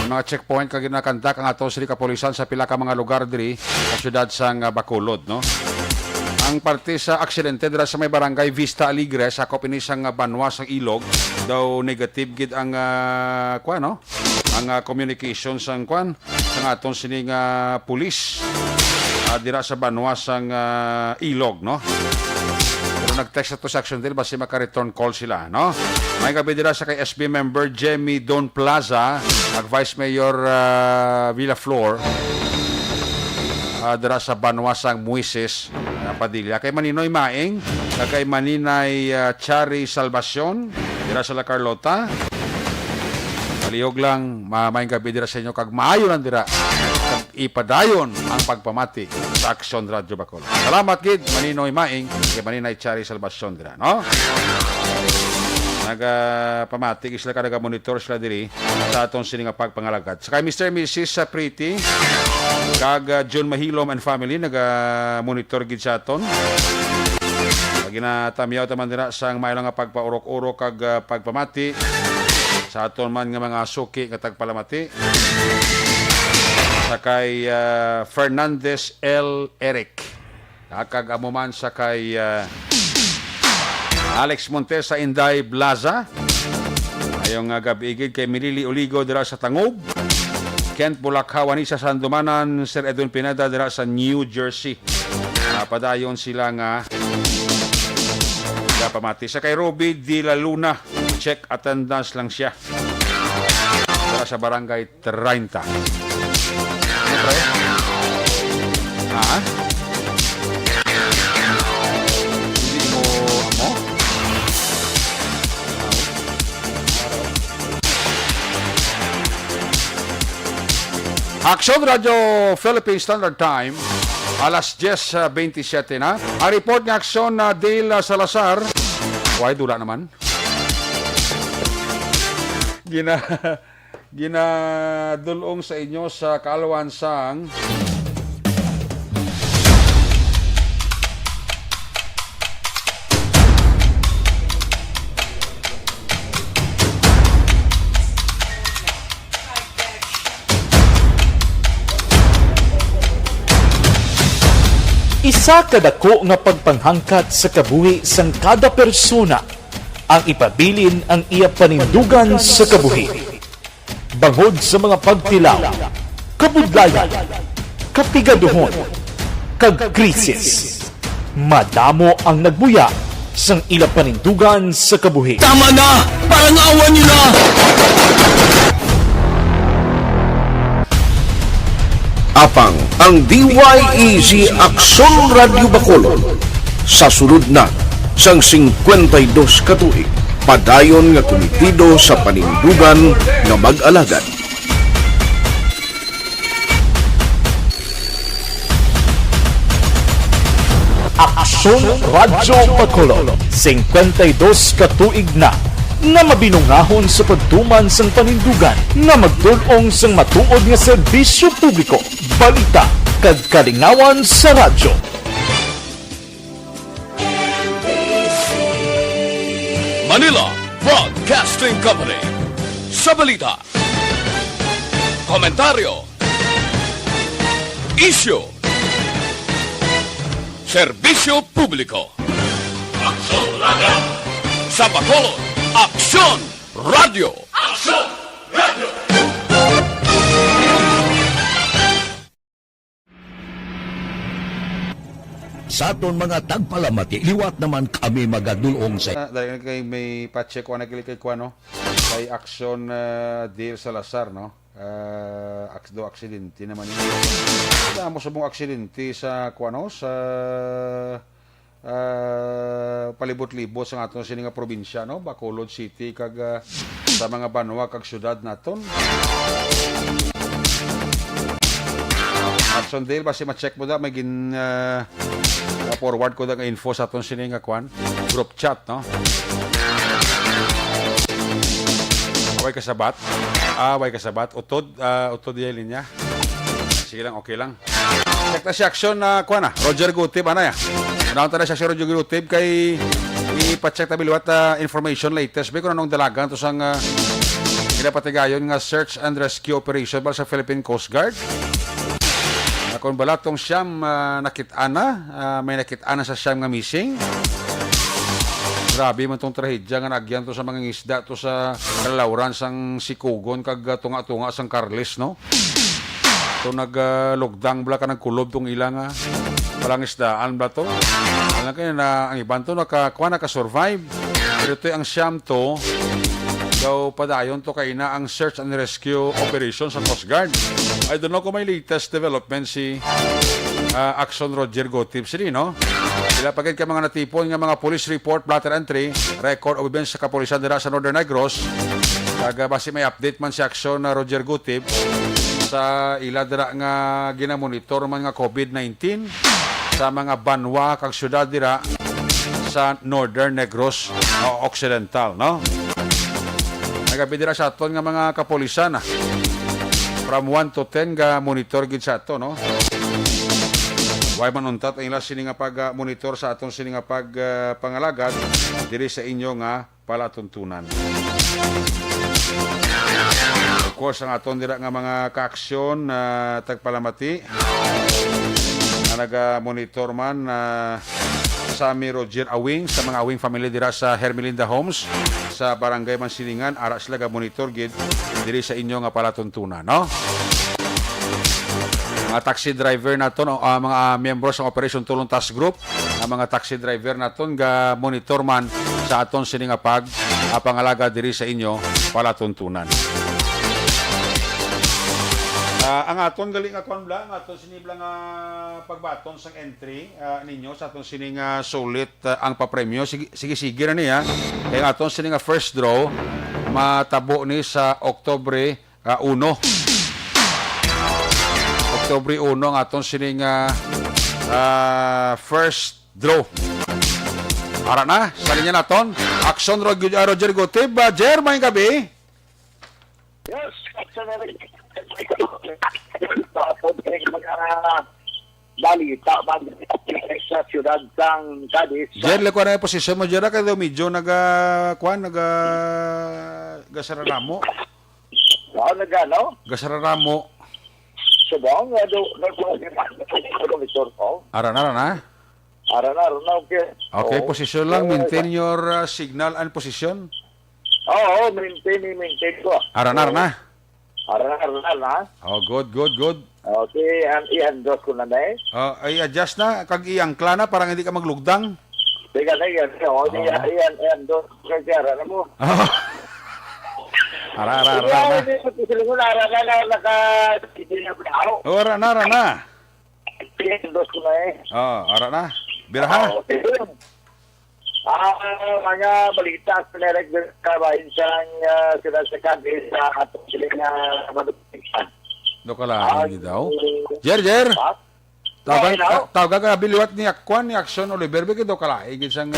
Mga checkpoint kag ginakandak ang ato sila kapulisan sa pila ka mga lugar diri sa syudad sang Bacolod, no? Ang parte sa aksidente dira sa may barangay Vista Alegre sa kopini sang Banwa sang Ilog, daw negative gid ang no? Ang communication sang sang aton sining pulis. Dira sa Banwa sang Ilog, no? Pero nag-text to sa action din basi maka-return call sila, no? May gabi dira sa kay SB member Jemmy Don Plaza, ag Vice Mayor Villaflor, dira sa Banwa sang Muises, Padilla. Kay Maninoy Maing, kay Maninay Chari Salvacion, dira sa La Carlota. Palihog lang, may gabi dira sa inyo, kag maayo lang dira. Ipadayon ang pagpamati sa Aksyon Radio Bacolod. Salamat gid Maninoy Maing kay Maninay Chari Salvacion dira, no? Nagpamati sila ka naga-monitor sila diri sa aton sining pagpangalagad. Sa kay Mr. and Mrs. Pretty kag John Mahilom and family naga-monitor gid sa aton. Ginatamyaw taman dira sang maayong nga pagpaurok-urok kag pagpamati sa aton man nga mga suki nga tagpalamati. Sakay Fernandez L. Eric. Kag amuman sakay Alex Montes sa Inday Plaza. Ayong gabigid kay Milili Oligo dira sa Tangub. Kent Bulakhawani sa Sandumanan, Sir Edwin Pineda dira sa New Jersey. Padayon sila nga pamati. Sakay Ruby Di La Luna. Check attendance lang siya. Dira sa Barangay 30. Hindi mo amo? Aksyon Radio Philippine Standard Time, alas 10:27 na. Ang report ng Aksyon na Dale Salazar. Why, dula naman. Ginadulong sa inyo sa kaalawan sang isa kadako nga pagpanghangkat sa kabuhi sang kada persona ang ipabilin ang iya panindugan sa kabuhi. Bangod sa mga pagtilaw, kabudlayan, kapigaduhon, kag krisis, madamo ang nagbuya sang ila panindugan sa kabuhi. Tama na! Parang awan nyo na! Apang ang DYEZ Aksyon Radio Bacolod sa sulod na sang 52 katuig. Padayon nga komitido sa panindugan nga mag-alagad. Aksyon Radio Bacolod, 52 katuig na nga mabinungahon sa pagtuman sang panindugan nga magtulong sang matuod nga serbisyo publiko, balita kag kalingawan sa radyo. Manila Broadcasting Company. Sa balita, komentaryo, issue, serbisyo publiko. Aksyon Radio! Sa Bacolod, Aksyon Radio! Aksyon Radio! sa aton mga tagpalamati. Liwat naman kami magadulong sa Dahil kay may pa-check ko na kay Kuano kay Action Deal Salazar, no? Do aksidente naman yun. Wala mo sa mong aksidente sa Kuano sa palibot-libot sa aton sini nga probinsya, no? Bacolod City kag sa mga banwa kag syudad naton. Action Deal basi ma-check mo da may gin forward ko da nga info sa aton sini nga kwan group chat, no? Away kasabat. Away kasabat. Utod yung linya. Sige lang, okay lang. Check na si Action na kwan na. Roger Gutib, ano ya? Unang na si Action Roger Gutib kay ipacheck na biliwat information latest. May kung anong dalagan to sang pinapatigayon nga search and rescue operation sa Philippine Coast Guard. Kung bala tong siyam nakit-ana, may nakit-ana sa siyam nga missing. Grabe man tong trahedya nga nagyan to sa mga isda to sa kalawran sang Sikugon kag tunga-tunga sang Carles, no? To naglugdang bala ka nagkulob tong ilang palang isdaan ba to? Alam kayo na ang iban to naka-survive. Pero ito ang siyam to daw padayon to kay na ang search and rescue operation sa Coast Guard. I don't know kung may latest development si Action Roger Gotib sini, no? Sila pagid ka mga natipon nga mga police report, blatter entry, record of events sa kapulisan dira sa Northern Negros. Kag basi may update man si Action na Roger Gotib sa ila dira nga ginamonitor man nga COVID-19 sa mga banwa kag syudad dira sa Northern Negros Occidental, no? Nagabi dira sa aton nga mga kapulisan from 1 to 10 ga monitor gid sa ato, no? Way manuntat ang ila sini nga pag-monitor sa atong sini nga pangalagad diri sa inyo nga palatuntunan. Of course, ang aton dira nga mga kaaksyon tagpalamati na naga-monitor man Sammy Roger Awing sa mga Awing family dira sa Hermelinda Homes sa Barangay Mansilingan, ara sila ga-monitor gid diri sa inyo nga palatuntunan, no? Mga taxi driver naton, mga miyembro sa Operation Tulong Task Group, ang mga taxi driver naton ga monitor man sa aton sini nga pangalaga diri sa inyo palatuntunan. Ang aton galing akon bla, ang aton sinibla nga pagbaton sang entry ninyo sa aton sini nga sulit ang papremyo. Sige na niya. Kaya ang aton sini nga first draw matabo ni sa Oktubre 1. Oktubre 1 ang aton sini nga first draw. Ara na, sa linya naton, Action Roger Gotib. Jer, may gabi. Yes, Action balita sa siyudad sang Cadiz. Jer, leko na yung posisyon mo, Jer, kada medyo gasararamo. Oo, nagano? Gasararamo. Subong, Ara na. Okay. Okay, posisyon lang. Maintain your signal and position. Oo, maintain ko. Ara na. Oh, good. Okay, i-endorse ko na eh. I-adjust na. Kag iangkla na, parang hindi ka maglugdang. Teka na yan. I-endorse ko kaya ara na mo. Ara na. Ara na. I-endorse ko na eh. Ara na. Biraha. Mga balita sa Nerek Kabahin siyang sila sa Cadiz sa atong siling madupikan. Dokalaan ni daw. Jer. Tawag ka biliwat ni Akwan ni Action Oliver be do kalaig isang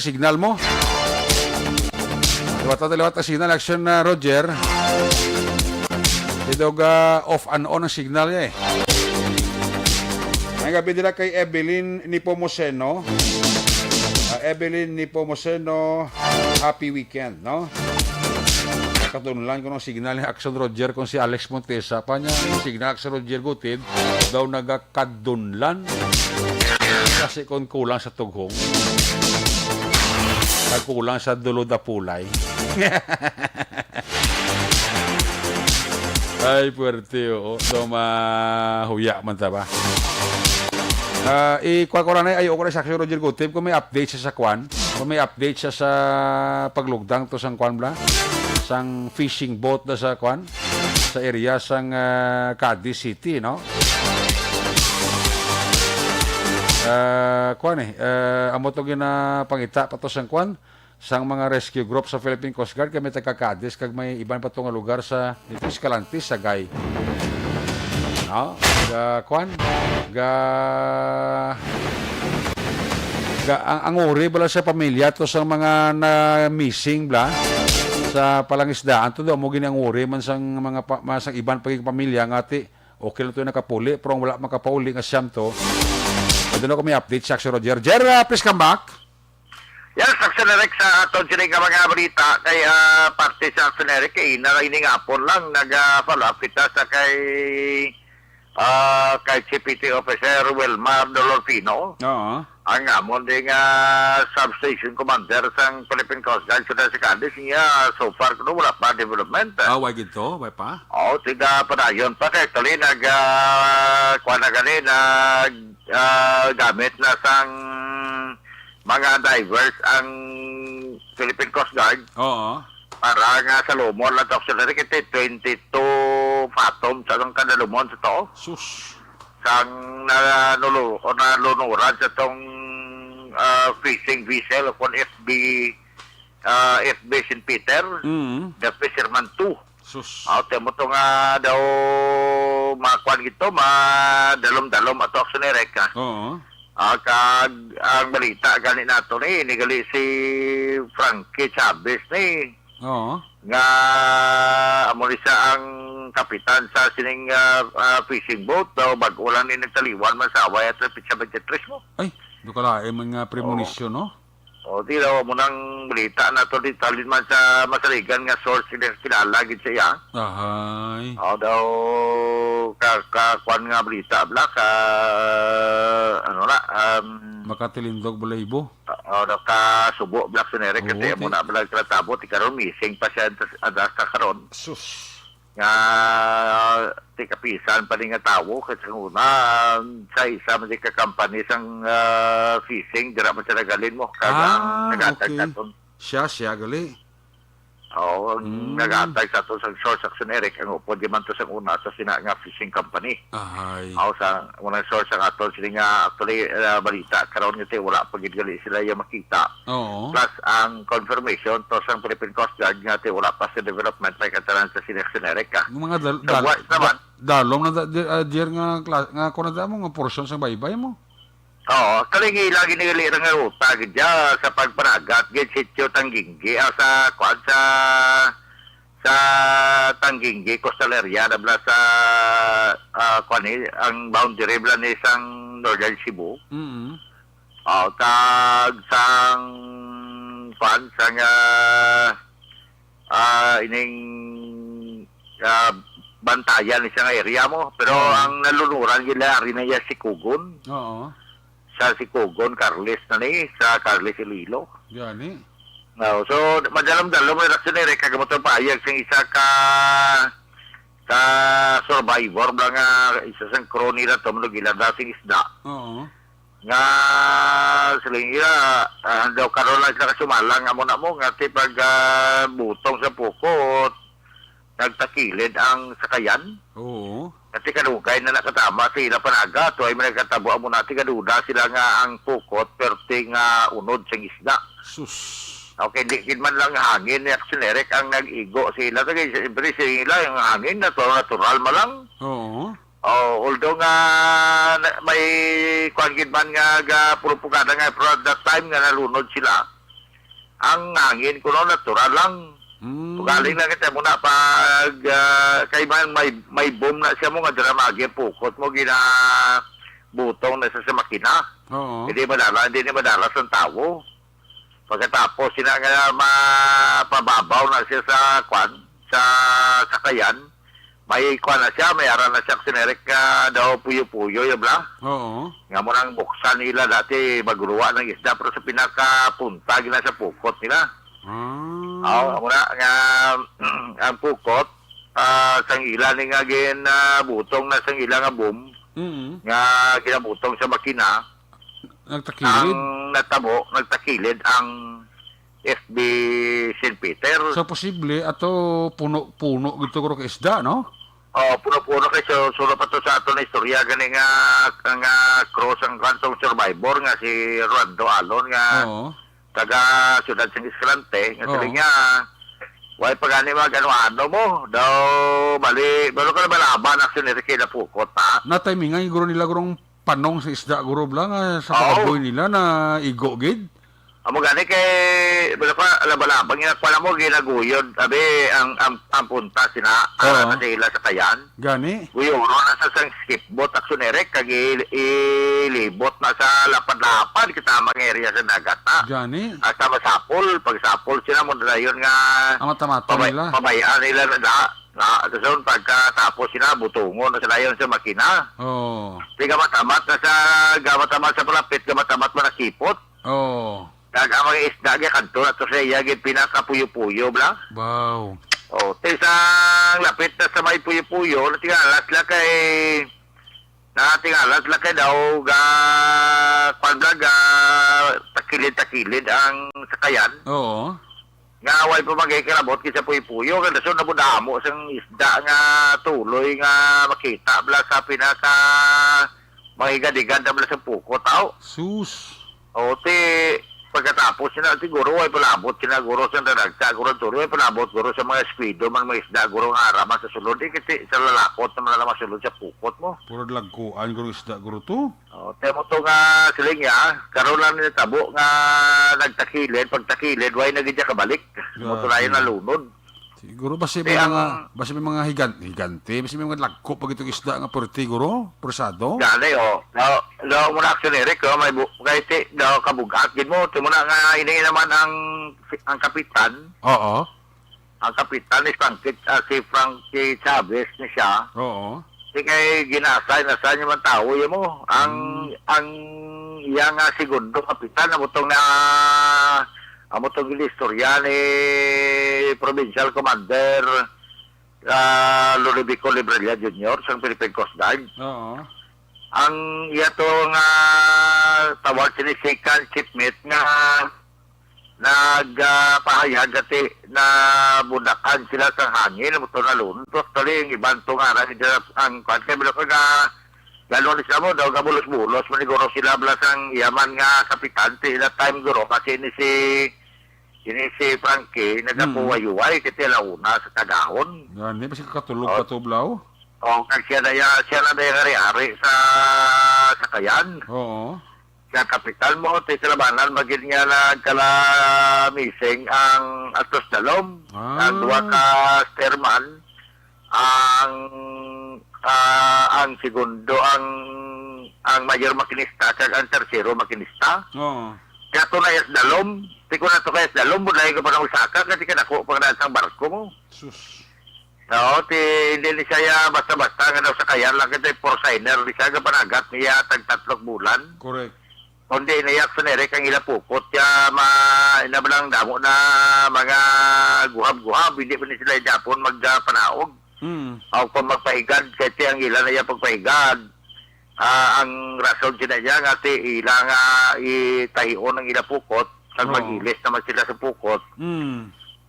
signal mo. Liwat ang signal Action Roger. Idog off and on ang signal niya eh. May gabi dila kay Evelyn Nipomoseno. Evelyn Nipomoseno, happy weekend, no? Katunlan ko ng signal ni Action Roger kung si Alex Montesa pa niya, signal Action Roger Gutib daw nagakadunlan kasi kung kulang sa tughong kulang sa dulo da pulay. Ay, puwerte, oo. So, mahuya man ta ba? Ikuha ko na na, ayoko na sa Action Roger Good Team, kung may update siya sa kwan, kung may update siya sa paglugdang to sang kwan bla, sang fishing boat na sa kwan, sa area sang Cadiz City, no? Kwan amo to pangita pa to sang kwan, sang mga rescue group sa Philippine Coast Guard, kami taga Cadiz, kag may iban pa to nga lugar sa dito Escalante, sa Gay. No? Kwan, ang uri bala sa pamilya to sa mga na missing bla sa palangisdaan to daw mo gini ang uri man sang mga sang iban paging pamilya ngati okay lang to nakapuli pero wala makapauli nga siyam to. Adto ko may update sa Action Roger. Please come back. Yes, Action Eric sa aton sila nga mga balita kay parte sa Action Eric kay ini nga po lang nag-follow up kita sa kay CPT Officer Wilmar Dolorfino. Oo. Ang amon ding substation commander sa Philippine Coast Guard sa Cadiz niya so far kuno wala pa development. Why gito? Why pa? Tiga padayon pa kay tuloy kuha na gani gamit na sang mga divers ang Philippine Coast Guard. Oo. Para nga sa lumon lang ito. 22 fathom sa itong kanalumon sa ito. Sus. Sang nalunuran sa itong fishing vessel kung FB St. Peter. The Fisherman 2. Sus. Temo ito nga daw makuan ito, madalom-dalom ato Action Eric. Oo. Ang balita gani nato ni gali si Frankie Chavez ni. Oo. Nga amo ni siya ang kapitan sa sining fishing boat daw bago lang ni nagtaliwan man sa away at pitsa 23 mo. Ay, do kala mga premonition no? Di daw mo nang balita na to dito man sa masaligan nga source kilala gid siya. Ahay. Daw kwan nga balita bla ka makatilindog balahibo. Daw ka subo bla sunere kasi mo na bla tratabo ti karon missing pa siya adas ka karon. Sus. Nga ti kapisan pa rin nga tawo kasi una sa isa man di ka company sang fishing dira man siya nagalin mo kagang nagatag katon. Siya gali. Nagatag sa to sa Source Action Eric ang upo di man to sa una sa sina nga fishing company. Ahay. Sa unang source ang aton sila nga actually balita karon nga wala pa gid gali sila yung makita. Oo. Plus ang confirmation to sa Philippine Coast Guard nga wala pa sa development may katalan sa sina Action Eric. Mga dalom na dier nga kunada mo nga portion sa baybay mo. Kalingi lagi ni nga ruta gidya sa pagpanagat gid sitio Tangginggi sa kwan sa Tangginggi Costaleria na bla sa kwan ang boundary bla ni sang Northern Cebu. Tag sang kwan sang ining bantayan ni sang area mo pero ang naluluran gila rin na si Kugon. Oo. Sa si Kugon, Carles na ni, sa Carles Ililo. Gani. So, madalam-dalam may Action Eric, kagamotong paayag sa isa ka survivor, nga isa sang crew nila, tumulog ilang dating isda. Oo. Nga sila nila, daw karoon lang sila kasumalang, amo na mo, nga pag butong sa pukot, nagtakilid ang sakayan. Oo. Kasi kanugay na nakatama sila panaga, to ay managkatabo mo natin kaduda sila nga ang pukot, pero nga unod sa isda. Sus. Okay, di man lang hangin ni Action Eric ang nag-igo sila. Kasi siyempre sila yung hangin na to, natural malang. Oo. Although nga may kwangin man nga purupugada nga, pero at that time nga nalunod sila. Ang hangin ko natural lang. Galing lang kita muna pag kay man may boom na siya mo nga dramagi pukot mo gina butong na sa makina. Oo. Hindi ni madala sa tao. Pagkatapos sina nga mapababaw na siya sa kwan sa sakayan. May kwan na siya, may ara na siya sinerek ka daw puyo-puyo yung bla. Oo. Nga mo nang buksan nila dati magruwa ng isda pero sa pinakapunta gina sa pukot nila. Muna nga ang pukot sang ila ni nga gin butong na sang ila nga boom nga ginabutong sa makina. Nagtakilid? Ang nagtakilid ang FB St. Peter. So, posible, ato puno-puno gito ko ka isda, no? Puno-puno kay sulo pa to sa ato na istorya gani nga cross ang kantong survivor nga si Rolando Alon nga taga Ciudad San Escalante nga sila nga way pagani ano mo daw bali pero ka na balaban aksyon ni Ricky na pukot pa na timingan guro nila gurong panong sa isda guro blang sa pakaboy nila na igo gid. Amo gani kay balabang nga pala mo ginaguyod abi ang punta sina na sila sa kayan gani guyo na sa sang skipboat aksyonerek kag ilibot na sa lapad-lapad kita mga area sa dagat na gani asa masapol pagsapol sila mo dayon nga amata-mata nila pabayaan nila na doon pagkatapos sila butungon na sila yun sa makina di gamatamat na sa gamatamat sa palapit gamatamat mo nakipot ang mga isda nga kanto na to sa iyagin pinakapuyo-puyo bla. Wow. Tisang lapit na sa may puyo-puyo natingalat la kay daw takilid-takilid ang sakayan. Nga away pa magkikilabot kisa puyo-puyo kada so nabudamo sang isda nga tuloy nga makita bla sa pinaka mahigad-igad bla sa puko tao. Sus. Pagkatapos sila, siguro ay palabot sila guro sa nanagsa, guro turo ay palabot guro sa mga speedo, mga isda, guro nga araman sa sulod. Kasi sa lalakot naman naman sulod sa pukot mo. Puro lagkuan, guro isda, guro to. Temo to nga siling ya, karoon lang nila tabo nga nagtakilid, pagtakilid, way nagidya kabalik. Moto na yun nalunod. Siguro basi may mga higante, basi may mga lagko pag itong isda nga porti guro, prosado. Gani daw mo na aksyonerik may kahit daw kabugat gid mo tumo na nga ini naman ang kapitan. Ang kapitan is si Frankie Chavez ni siya. Di kay ginasay na sa niya man tao mo. Ang iya nga segundo kapitan na butong na amo tong istorya ni Provincial Commander Ludovico Librella Jr. sa Philippine Coast Guard. Ang iya to nga tawag sinisikan chipmate nga nagpahayag na budakan sila sa hangin mo to na lunto. Actually, ang ibang to nga ang kanya bilo ka gano'n sila mo daw gabulos-bulos maniguro sila blasang yaman nga kapitan sila time guro kasi ini si Frankie nagapuwayuway kasi launa sa tagahon. Gani, basi kakatulog ka to, Blau? Kag siya na yung ari-ari sa sakayan. Siya kapitan mo, tayo sa labanan, maging nga nagkalamising ang Atos Dalom, ang duwa ka Sterman, ang segundo, ang mayor makinista, kag ang tersero makinista. Kaya ito na yung Dalom, tiko na ito kaya Dalom, budlay ko pa ng usaka, kasi kanako pang nasa barko mo. Sus. Hindi ni siya basta-basta nga daw sa kayan lang kita porsigner, di siya panagat niya tag-3 bulan. Correct. Kundi inayak sa nerek ang ilapukot ya inabalang damo na mga guhab-guhab, hindi pa ni sila yung Japon magpanaog. O kung magpahigad, kasi ang ila na iya pagpahigad, ang rason sila niya nga ila nga itahion ang ilapukot, kag mag-ilis naman sila sa pukot.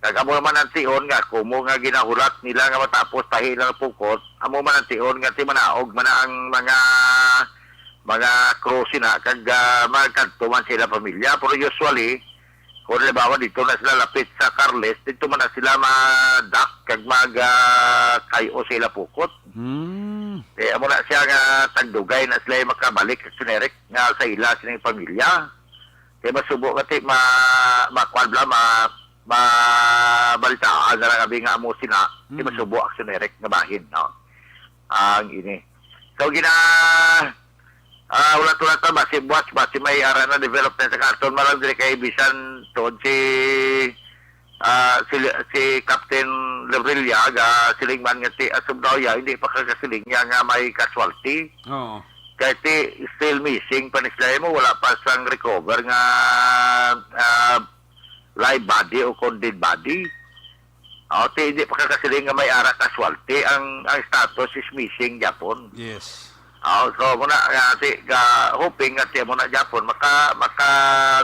Amo man ang tion nga, kumo nga ginahulat nila nga matapos tahi lang pukot, amo man ang tion nga manaog man ang mga crew sina, kag magkanto man sila pamilya. Pero usually, kung halimbawa dito na sila lapit sa Carles, dito man na sila madak, kag kayo sila pukot. Amo na siya nga tagdugay na sila makabalik sa sinerek nga sa ila silang pamilya. Masubo kati makwalbla, mabalitaan na lang abi nga mo sina di masubo aksyonerek nga bahin no ang ini so ulat-ulat na basi may ara na development sa karton malang dire kay bisan tod si Captain Librella siling man nga ti asubdaw hindi pa kasiling niya nga may casualty kaya still missing panislay mo wala pa sang recover nga live body o dead body. Hindi pa kakasiling nga may ara casualty. Ang status is missing Japon. Yes. So muna nga ti hoping nga ti muna Japon maka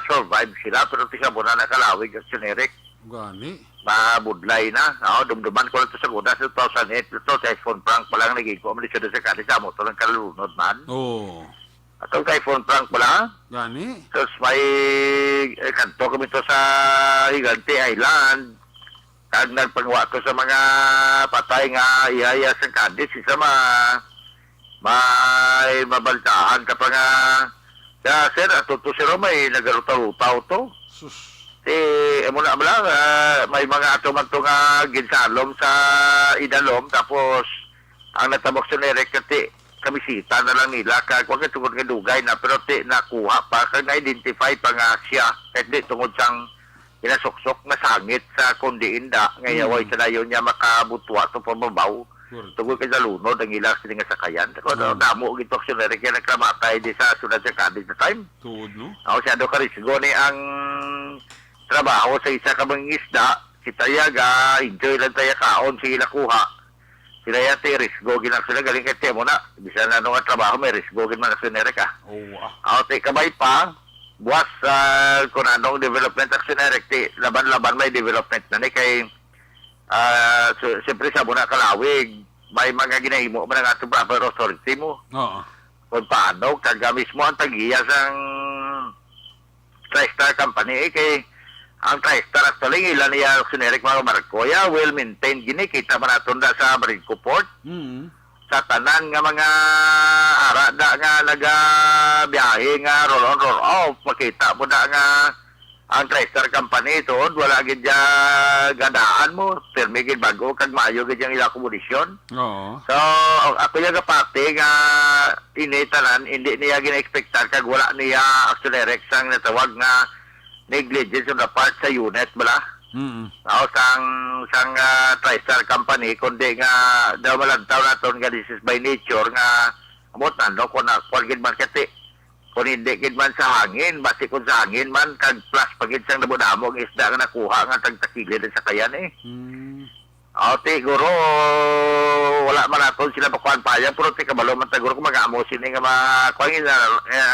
survive sila pero ti sa muna nakalawig at generic. Gani. Mabudlay na. Dumduman ko lang ito sa kuda sa 2008. Ito, typhoon prank pa lang naging ko. Malis sa kati sa motor ng kalunod man. Oh. At ang typhoon prank pala. Gani. Tapos may kanto kami ito sa Higante Island. Kag nagpangwa ko sa mga patay nga ihaya sa kadis. Isa may mabaltaan ka pa nga. Kaya sir, atuto si Romay, nagarutaw-utaw to. Sus. Muna mo lang, may mga ato-manto nga ginsalom sa idalom, tapos ang natabok sa nerek kati kamisita na lang nila, kag wag tungod nga dugay na, pero nakuha pa, kag na-identify pa nga siya, kahit di tungod siyang inasuksok na sangit sa kundiinda, ngayaway sa dayon niya makabutwa ito pamabaw, tungod kay lunod ang ilang sininga sakayan. Damo, gito sa nerek yan, nagkamatay di sa sunod sa kadis na time. Tuod, no? Ako siya do karisgo ni ang trabaho sa isa ka mga isda, si Tayaga, enjoy lang tayo kaon, sige nakuha. Sila yate, risgo, ginak sila, galing kay Temo na. Bisa na nung trabaho, may risgo, gin mga aksyonere ka. Ako, kabay pa, buwas, kung anong development aksyonere, laban-laban may development na ni, kay, siyempre sa muna kalawig, may mga ginahimo, mga nga itong proper authority mo. Oo. Kung paano, kaga mismo ang tagiya sang TriStar Company, kay, ang TriStar actually, ilan niya sinerik mga Marcoya, well-maintained gini, kita man natin sa Marico Port. Sa tanan nga mga arada nga nagabiyahe nga roll-on, roll-off, makita mo na nga ang TriStar Company ito, wala gid gadaan mo, permigid bago, kag mayo gid yung ilang komodisyon. Oo. So, ako yung kapati nga initanan, hindi niya gina-expectar, kag wala niya actually sang natawag nga negligence on the part sa unit bala. Sang TriStar Company kundi nga daw malantaw naton nga this is by nature nga amot nando kung gid man kati kung hindi gid man sa hangin basi kung sa hangin man kag plus pagid sang nabudamo ang isda nga nakuha nga tagtakilid sa kayan siguro wala man naton sila bakuan pa yan pero kabalo man taguro kung mag-amo sini nga makuha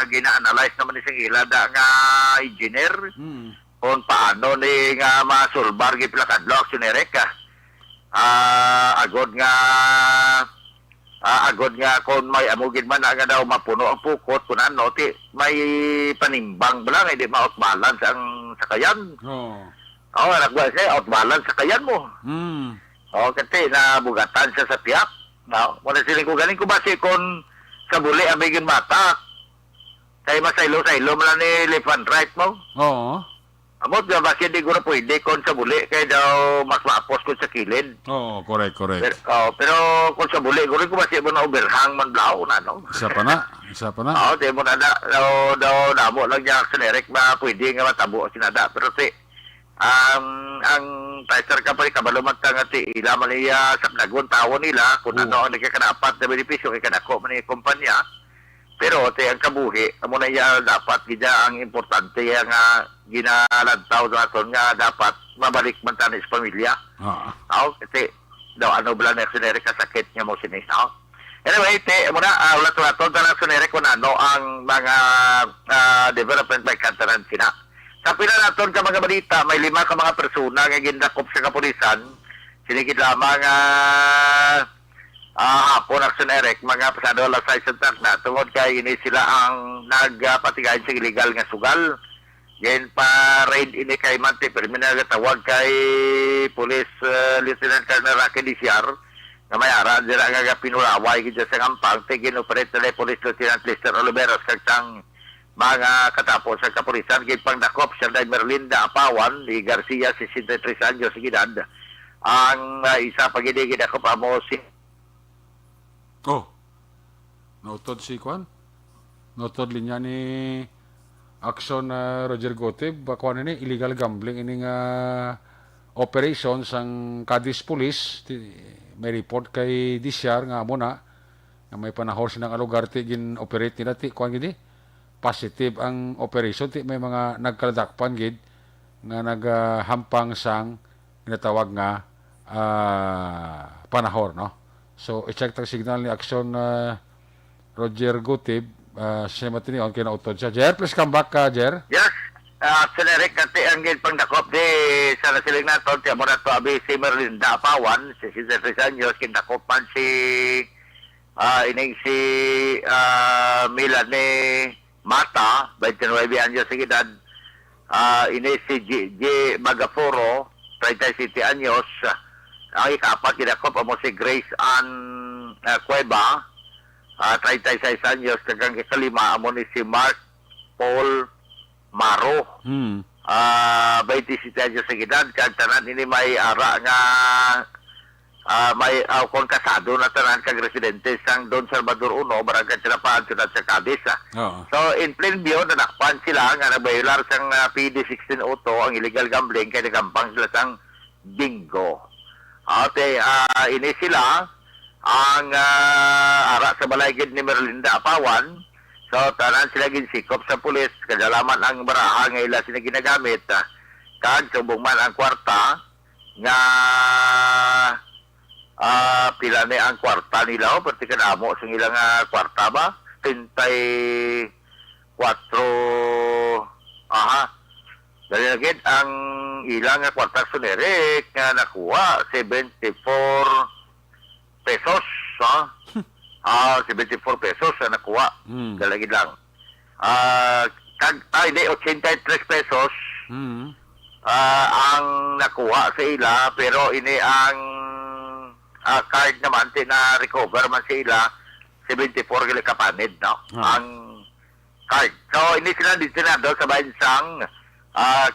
gina-analyze naman isang ilada nga engineer kung paano ni nga masulbar gipla kadlo aksyonere ka agod nga kung may amugid man nga daw mapuno ang pukot kung ano may panimbang bala nga hindi ma-out balance ang sakayan nagwa siya out balance sakayan mo kasi nabugatan siya sa tiyak. Muna siling ko galing ko basi kung sa buli ang bigin bata. Kaya masaylo-saylo mo lang ni left and right mo. Oo. Amot nga basi di ko na pwede kung sa buli kaya daw mas maapos ko sa kilid. Oo, correct. Pero kung sa buli, ko basi mo na overhang man blaw na, no? Isa pa na. Di mo na daw damo lang niya aksyoneric ba pwede nga matabo sinada. Pero ang TriStar Company kabalo magtangati ilaman niya sa nagon tawo nila kung ano ang nagkakadapat na benepisyo kay kadako man ni kumpanya pero ang kabuhi amo na iya dapat gida ang importante nga ginalantaw naton nga dapat mabalik man tanis pamilya kasi daw ano bala na sinere kasakit niya mo sinis anyway amo na ulat naton tanang sinere kung ano ang mga development by Kantaran sina. Sa pinanaton ka mga balita, may 5 ka mga persona nga gindakop sa kapulisan. Sinikid lamang hapon action erek, mga pasado alas 6 na. Tungod kay ini sila ang nagpatigayin sa illegal nga sugal. Yan pa raid ini kay Mante, pero minagtawag kay Police Lieutenant Colonel Rocky DCR na may ara dira nga pinulaway gid sa Kampang, tigin-operate na Police Lieutenant Lester Oliveros kag mga katapos sa kapulisan kay pangdakop siya dahil Merlinda Apawan ni Garcia 63 anyos gidad ang isa pagigid ako pa mo si notod si Kwan notod linya ni action Roger Gote bakwan ini illegal gambling ini nga operations ang Cadiz Police may report kay DCR nga amo na may panahon sinang lugar ti gin operate nila ti Kwan gidi positive ang operation ti may mga nagkaladakpan gid nga naghampang sang tinatawag nga panahon no so i-check tag signal ni action Roger Gutib, siya matinion, kinautod siya. Jer, please come back, Jer. Yes. Actually, Rick, kati ang pangdakop di sa nasiling nato, tiya mo na to abi si Merlinda Apawan, si 63 anyos, kindakopan si ining si Milane Mata, 29 anyos sa edad, ini si G. Magaforo, 37 anyos, ang ikapat kinakop mo si Grace Ann Cueva, 36 anyos, kagang ikalima mo ni si Mark Paul Maro. 27 anyos sa edad, kag tanan ini may ara nga may kon kasado na tanan kag residente sang Don Salvador 1, barangay Tinapan, Ciudad sa Cadiz. So in plain view, nanakpan sila nga nabayular sang PD 16 auto ang illegal gambling kay nagampang sila sang bingo. Ate, ini sila ang ara sa balaygid ni Merlinda Apawan. So, tanan sila ginsikop sa pulis, kadalaman ang baraha nga ila sila ginagamit, kag subong man ang kwarta, nga pila ni ang kwarta nila, o pati kanamo sa ilang kwarta ba? 34, dali lagi ang ilang kwarta sunerik nga nakuha, 74 pesos, 74 pesos na nakuha. Dalagid lang. Hindi, 83 pesos ang nakuha sa ila, pero ini ang card naman, na-recover man sa ila, 74 kilo kapanid, no? Ang card. So, ini sila dito na doon sa bansang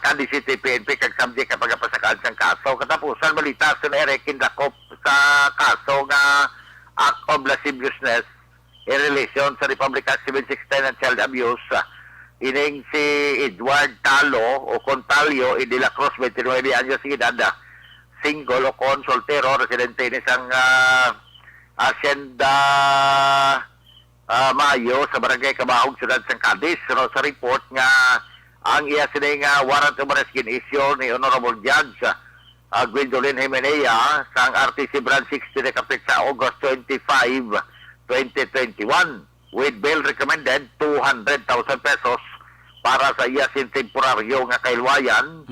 Cadiz City PNP kag subject kapag pasakaan sang kaso. Katapusan, balita sa na-erekin dakop sa kaso nga act of lasciviousness in relation sa Republic Act 7610 and child abuse. Ining si Edward Talo o Contalio de la Cruz, 29 anyos si edad, single o con soltero, residente ni sang Hacienda Mayo sa barangay Kabahog, Ciudad San Cadiz. So, sa report nga ang iya sining warrant of arrest issue ni Honorable Judge Gwendolyn Jimenea sang RTC Branch 60 na kapit sa August 25, 2021 with bail recommended 200,000 pesos para sa iya sin temporaryo nga kailwayan.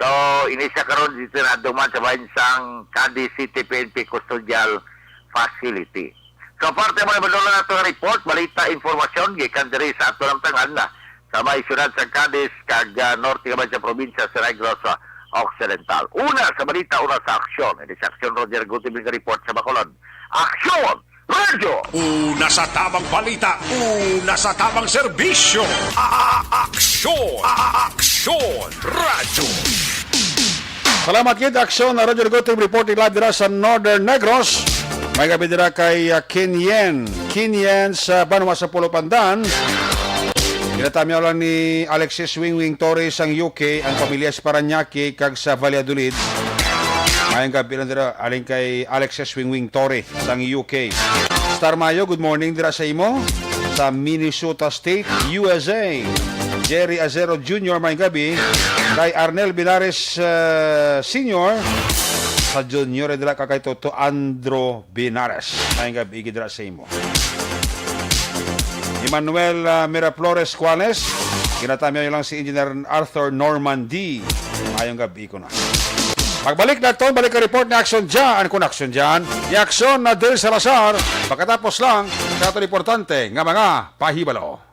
So, ini siya karon dito na duman sa bansang Cadiz City PNP Custodial Facility. So, parte mo naman na ito report, balita, informasyon, gikan diri sa ato ng tangan na sa may syudad sa Cadiz, kag norte naman sa probinsya sa Negros Occidental. Una sa balita, una sa aksyon. Hindi sa aksyon, Roger Gutib ng report sa Bacolod. Aksyon! Radyo! Una sa tamang balita, una sa tamang serbisyo. Aksyon! Aksyon! Radyo! Salamat kid, aksyon na Roger Gutib report live dira sa Northern Negros. May gabi dira kay Kinyen sa Banwa sa Pulo Pandan. Ginatami lang ni Alexis Wingwing Torres ang UK, ang pamilya sa Paranaque kag sa Valladolid. Mayang gabi lang dira aling kay Alexis Wingwing Torres sang UK. Star Mayo, good morning dira sa imo sa Minnesota State, USA. Jerry Azero Jr. mayang gabi kay Arnel Binares Sr. sa Junior dira kay Toto Andro Binares. Mayang gabi dira sa imo. Emmanuel Miraflores Cuales, ginatami lang si Engineer Arthur Norman D. Ayong gabi ko na. Pagbalik na ito, balik ang report ni Aksyon dyan. Kung Aksyon dyan, ni Aksyon na Del Salazar. Pagkatapos lang, sa ito importante nga mga pahibalo.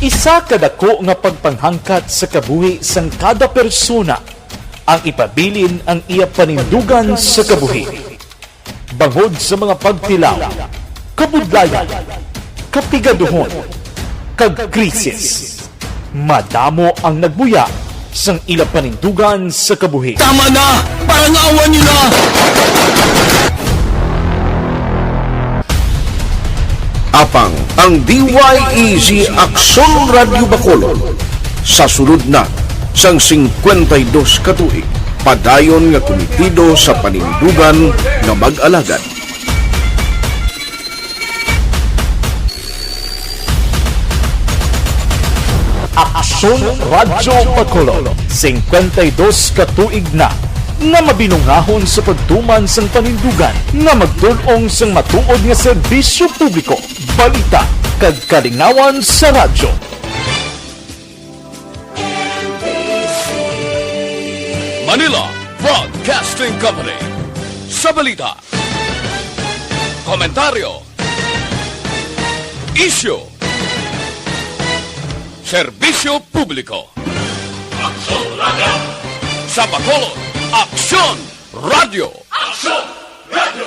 Isa kadako nga pagpanghangkat sa kabuhi sang kada persona ang ipabilin ang iya panindugan sa kabuhi. Bangod sa mga pagtilaw, kabudlayan, kapigaduhon, kag krisis. Madamo ang nagbuya sang ila panindugan sa kabuhi. Tama na! Parang awan nyo na! Apang ang DYEZ Aksyon Radio Bacolod sa sulod na sang 52 katuig padayon nga komitido sa panindugan nga mag-alagad. Aksyon Radyo Bacolod. 52 katuig na nga mabinungahon sa pagtuman sang panindugan nga magtulong sang matuod nga serbisyo publiko, balita kag kalingawan sa radyo. Manila Broadcasting Company. Sa balita, komentaryo, isyu, serbisyo publiko. Aksyon Radio! Sa Bacolod, Aksyon Radio! Aksyon Radio!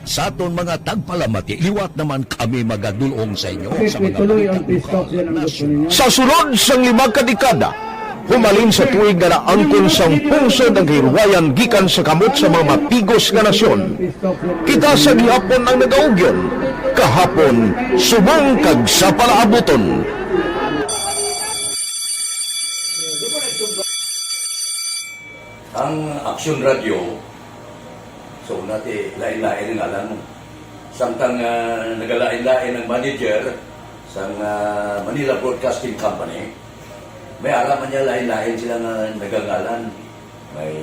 Sa aton mga tagpalamati, liwat naman kami magadulong sa inyo sa mga Sa sulod sang 5 kadekada, humalin sa tuig na naangkon sang pungso ng hirwayan gikan sa kamot sa mga mapigos nga nasyon. Kita sa gihapon ang nagaugyon, kahapon subong kag sa palaabuton. ang Aksyon Radio. So nati lain-lain ang alam mo. Samtang nagalain-lain ang manager sa Manila Broadcasting Company, may araman niya lain-lain sila nga nagangalan. May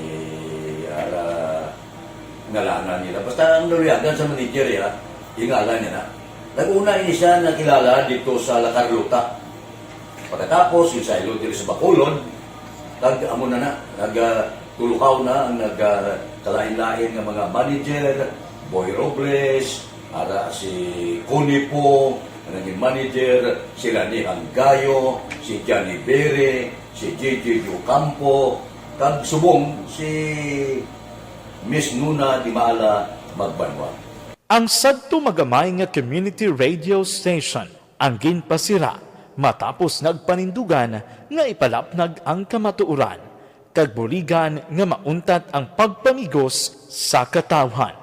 ngalanan nila. Basta ang naluyagan sa manager ya, ingalan niya na. Nag-una ini siya nakilala dito sa La Carlota. Pagkatapos, yung sa dito sa Bacolod, amo na nagtulukaw na ang nagkalain-lain ng mga manager, Boy Robles, si Connie po, ang naging manager, si Rani Angayo, si Johnny Bere, si JJ Ocampo, kag subong si Miss Nuna Di Maala Magbanwa. Ang sadto magamay nga community radio station ang ginpasira matapos nagpanindugan nga ipalapnag ang kamatuoran kag buligan nga mauntat ang pagpamigos sa katawhan.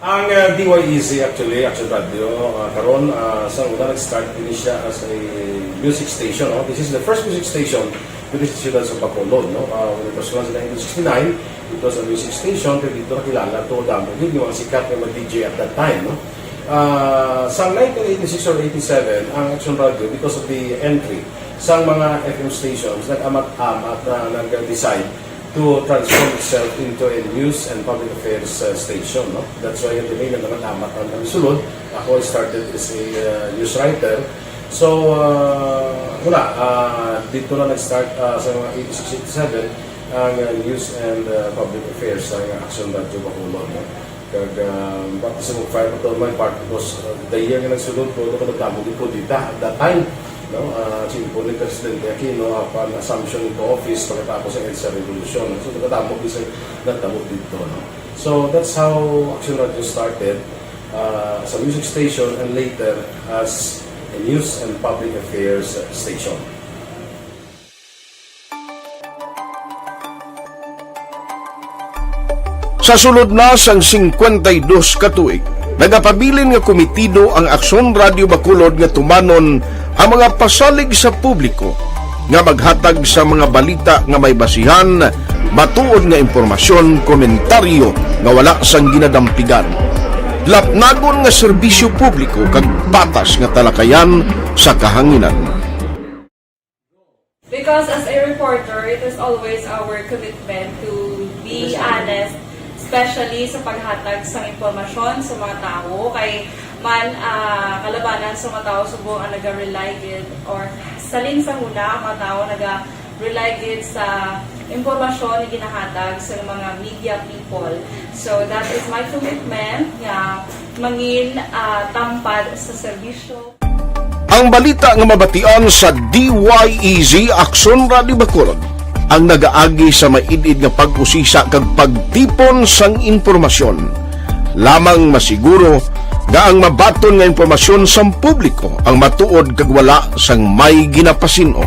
Ang DYEZ actually, Action Radio, karon sa una nag-start din siya as a music station. No? This is the first music station with the Ciudad sa Bacolod. No? When it was launched in 1969, it was a music station pero dito nakilala to damo yung mga sikat na mga DJ at that time. No? Sa 1986 or 87, ang Action Radio, because of the entry sa mga FM stations, nag-amat-amat na nag-decide to transform itself into a news and public affairs station. No? That's why yung dinay na naman-amat ang sulod. Ako started as a news writer. So, dito na nag-start sa mga 86-87 ang news and public affairs sa Action Radio Bacolod. No? Kag bakit sa mga fire patrol my part because the year nga nagsulod ko, ito nagdamo din ko dito at that time. No, simple ni Presidente Aquino upon assumption into office pagkatapos ng EDSA Revolution. So, nagdamo dito. No? So, that's how Action Radio started as a music station and later as a news and public affairs station. Sa sulod na sang 52 katuig, nagapabilin nga komitido ang Aksyon Radio Bacolod nga tumanon ang mga pasalig sa publiko nga maghatag sa mga balita nga may basihan, matuod nga impormasyon, komentaryo nga wala sang ginadampigan. Lapnagon nga serbisyo publiko kag patas nga talakayan sa kahanginan. Because as a reporter, it is always our commitment to be honest, especially sa paghatag sa impormasyon sa mga tao kay man kalabanan sa mga tao subong ang naga-rely gid or salin sa una mga tao naga-rely gid sa impormasyon na ginahatag sa mga media people. So that is my commitment nga mangin tampad sa serbisyo. Ang balita nga mabatian sa DYEZ Aksyon Radio Bacolod ang nagaagi sa maidid nga pag-usisa kag pagtipon sang impormasyon. Lamang masiguro nga ang mabaton nga impormasyon sa publiko ang matuod kag wala sang may ginapasino.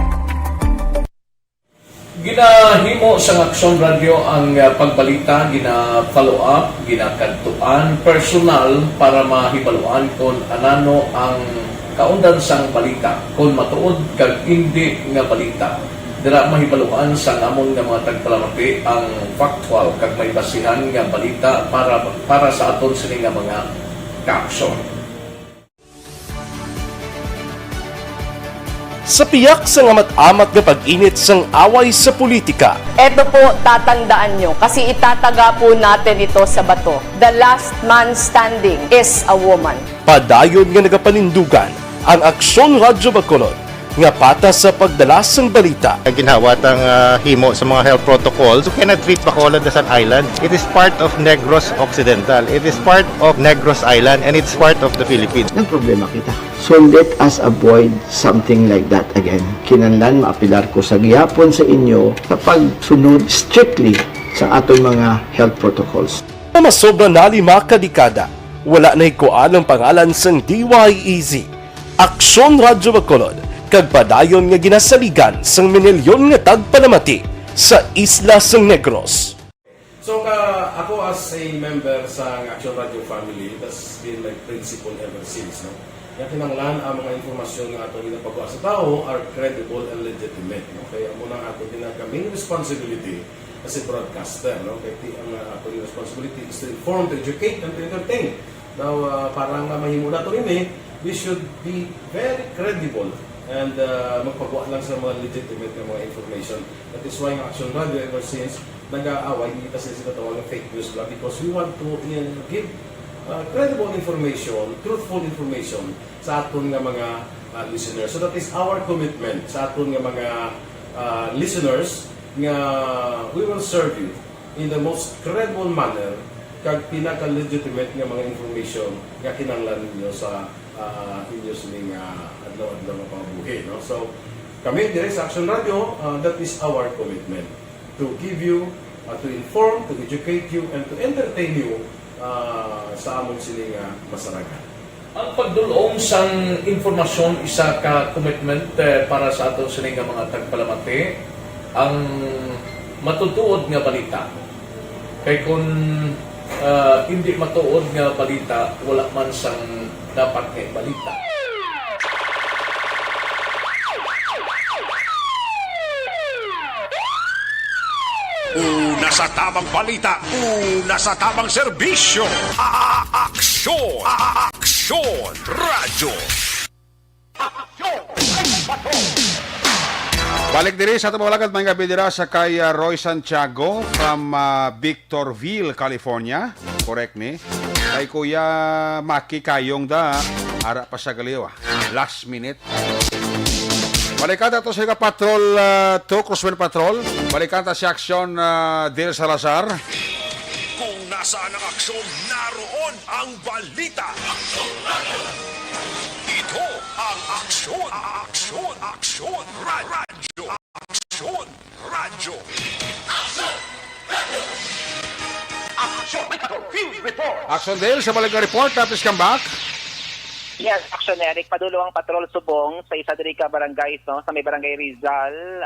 Ginahimo sa Aksyon Radio ang pagbalita, gina-follow up, ginakadtuan, personal para mahibaluan kung anano ang kaundan sang balita, kung matuod kag hindi nga balita. Dira mahibaluan sa amon nga mga tagpalamati ang factual kag may basihan nga balita para sa aton sini nga mga pagka-aksyon. Sa piyak sa amat-amat nga pag-init sang away sa politika, Ito po, tatandaan nyo, kasi itataga po natin ito sa bato. The last man standing is a woman. padayon nga nagapanindugan ang Aksyon Radyo Bacolod nga patas sa pagdala sang balita. Ginhawat ang himo sa mga health protocols. You cannot treat Bacolod as an island. It is part of Negros Occidental. It is part of Negros Island and it's part of the Philippines. Ang problema kita. So let us avoid something like that again. Kinahanglan maapilar ko sa gihapon sa inyo sa pagsunod strictly sa aton mga health protocols. Masobra na 5 kadekada, wala na ikuan ang pangalan sang DYEZ. Aksyon Radyo Bacolod, kag padayon nga ginasaligan sang minilyon nga tagpanamati sa isla sang Negros. So ako as a member sa Action Radio family, that's been my principle ever since. No? Kaya kinanglan ang mga informasyon nga ato ginapagawa sa tao are credible and legitimate. No? Kaya muna ato ginagkaming responsibility as a broadcaster. No? Kaya ang ato responsibility is to inform, to educate, and to entertain. Now, parang mahimo na ito rin we should be very credible and magpagawa lang sa mga legitimate na mga information. That is why ang Action Radio ever since nag-aaway kasi sila tawag ng fake news blog because we want to give credible information, truthful information sa aton nga mga listeners. So that is our commitment sa aton nga mga listeners nga we will serve you in the most credible manner kag pinaka-legitimate nga mga information nga kinahanglan ninyo sa inyo sining adlaw-adlaw nga pamumuhay. No? So, kami dire sa Action Radio, that is our commitment to give you, to inform, to educate you, and to entertain you sa amon sining masaragan. Ang pagdulong sang informasyon isa ka commitment para sa aton sining mga tagpalamati ang matutuod nga balita. Kay kung hindi matuod nga balita, wala man sang dapat nga balita. Una sa tamang balita, una sa tamang serbisyo. Aksyon! Aksyon! Radyo! Balik diri sa atong malagad mga bidira sa kay Roy Santiago from Victorville, California. Correct ni? Kay Kuya Maki Kayong da ara pa sa galiw. Last minute. Balikan to sa Patrol 2, Crosswind Patrol. Balikan ta si Aksyon Del Salazar. Kung nasaan ang aksyon, naroon ang balita. Ito ang aksyon. Aksyon! Aksyon! Radyo! Aksyon! Radyo! Action! Field report! Aksyon Del sa balik report. Tapos come back. Yes, Action Eric, padulo ang patrol subong sa isa diri ka barangay no, sa may barangay Rizal,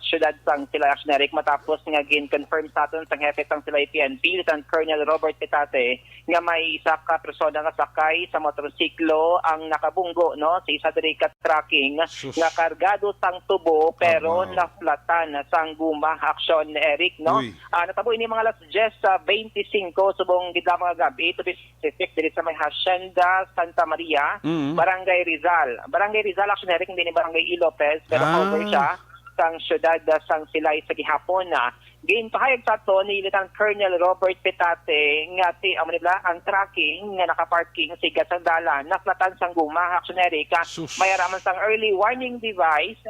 syudad sang sila Action Eric matapos nga gin-confirm sa aton sang hepe sang sila PNP, Lieutenant Colonel Robert Petate, nga may isa ka persona nga sakay sa motorsiklo ang nakabunggo no sa isa diri ka tracking nga kargado sang tubo pero naflatan sang guma. Action Eric no. Natabo ini mga alas 10:25 subong gid mga gabi to be specific diri sa may Hacienda Santa Maria, Barangay Rizal. Barangay Rizal, Action Eric, hindi ni Barangay E. Lopez, pero cover siya sang syudad sang Silay sa gihapon na. Gain pahayag sa to ni Lieutenant Colonel Robert Petate nga ang tracking nga nakaparking sa igat sang dalan naklatan sang guma. Action Eric, may araman sang early warning device,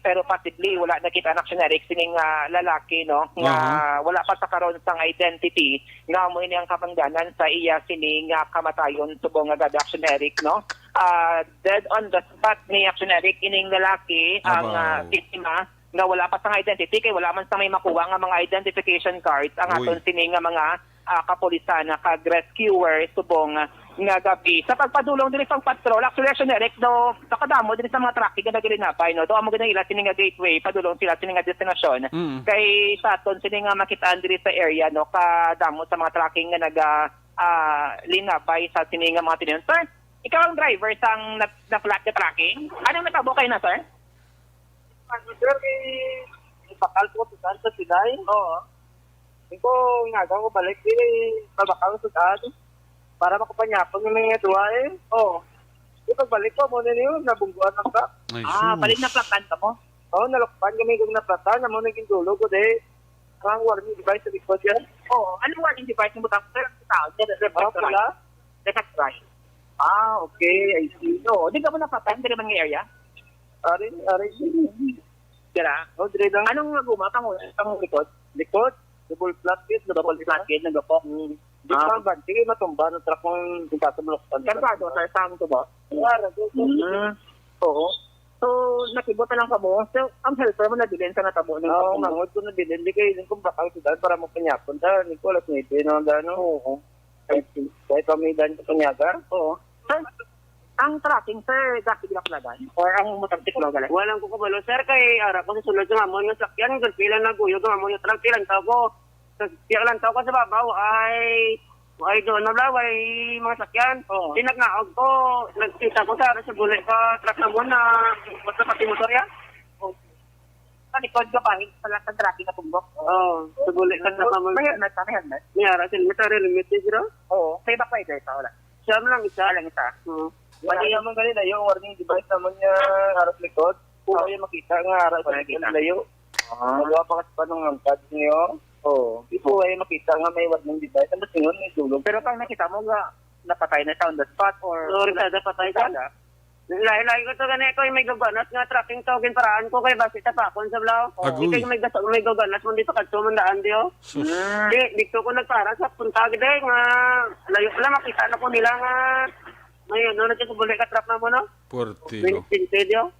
pero possibly wala nakita ang Action Eric sining lalaki no nga wala pa sa karon sang identity nga mo ini ang kapangdanan sa iya sining kamatayon subong nga gad Action Eric no. Dead on the spot ni Action Eric ining lalaki ang biktima nga wala pa sang identity kay wala man sa may makuha nga mga identification cards ang aton sining nga mga kapulisan na kag-rescuer subong nga gabi sa pagpadulong diri sa patrol. Actually Action Eric no nakadamo diri sa mga traffic nga nagilinapay no do amo gid ila sining nga gateway padulong sila sining nga destinasyon kay sa aton sining nga makitaan diri sa area no kadamo sa mga tracking nga linapay sa sining nga mga tinuon. Sir, ikaw ang driver sang na-flat na tracking? Anong natabo kayo na, sir? Sir, bakal ko sa Sinay. Oo. Ito, nga ko balik. Babakal sa daan. para makapanyapang yung mga duwa eh. Oo. Yung pagbalik ko, muna niyo, nabungguan ng ka. Balik na platan ka mo? Oo, nalokpan kami kung naplatan, na muna naging dulo ko dahil ang warning device sa likod yan. Oo. Anong warning device mo butang sir? Pala? Detect right. Okay, I see. Oo. Di ka mo naplatan? Di naman ng area? Ari. Dira? O, dire lang. Anong guma? Pang likod? Likod, double flat kit, Double flat gate, nagapok. Di ba ba? Sige, matumba ng truck ng tinatamlokpan. Kargado, sir, saan to ba? Oo. So, nakibot na lang ka mo. So, ang helper mo nabilin sa natabo ng Oo, mangod ko na bilin. Di kayo din kung bakal sila para magpanyapon. Dahil, Nico, alas 9, no? Dahil, oo. Kahit kami dahil sa panyaga. Oo. Sir, ang tracking, sir, dati binaklagan? Or ang motortik logal? Walang ko kabalo, sir, kay ara ko sa sulod ng amon ng sakyan, pila na guyog ng amon yung truck, pilang tao ko. Pilang tao ko sa babaw ay doon na daw, ay mga sakyan. Tinagnaog ko, nagkita ko sa bulit ka, truck na mo na, basta pati motor yan. Sa likod ka pa, sa tracking na tumbok? Oo, sa bulit ka na kamon. May helmet ka, may helmet? May ara, helmet siguro? Oo. Sa iba pa ito, wala? Siya lang isa. Wala naman ganun yung warning device naman niya harap likod. Kung kayo makita nga harap layo. Magawa pa kasi pa nung angkad niyo. Oo. Di po kayo makita nga may warning device. Ang ba't yun, may tulog. Pero pag nakita mo nga, napatay na siya on the spot or... Napatay ka? Lahi-lahi ko to ganito, may gaganat nga tracking tawagin paraan ko kay Basita Pakon sa Blau. Di kayo may gaganat mo dito kadto mandaan diyo. Dito ko nagpara sa puntag day nga layo pala makita na ko nila nga may ano na sa bulik ka trap na mo no. Portilo. Pintedio.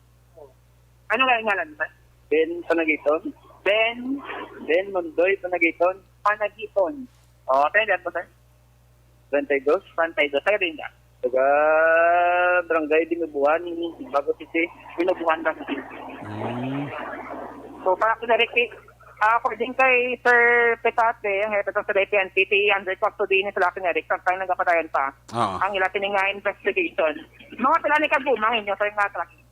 Ano nga ngalan ba? Ben Panagiton. Ben Mondoy Panagiton. Pwede po sir? 22. Taga din ka? Taga Barangay Dinubuan, Bago City. Binubuhan ka sa So, para kinarikit, according kay Sir Petate, ang hepe sa DPNCT, under custody ni Sila Kineric, sa tayo nagkapatayan pa, ang ilatin nga investigation. Mga sila ni Kagumang inyo, sir nga tracking.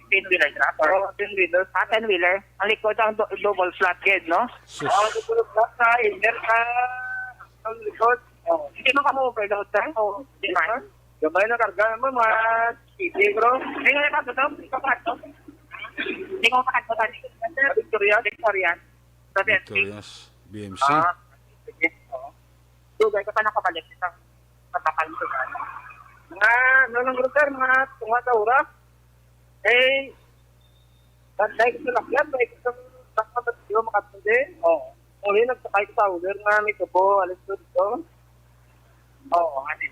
16-wheeler truck? Oo, 10-wheeler. 10-wheeler. Ang likod ang double flat gate, no? Double flat sa inner ka ang likod. Hindi mo ka mo-overload, sir? Hindi man? Gamay na karga mo, mga city, bro. Hindi nga ito, hindi ko pakad to. Hindi ko pakad to, tani. Victoria. Victorias. BMC. Sige. Dugay ka pa nakapalit isang patakal mo sa Nanong sir, mga tunga sa ura. Dahil ko sa lakyan, dahil ko sa takmabat siyo makatindi. Uli, nagsakay ko sa uler nga nito po, alis ko dito.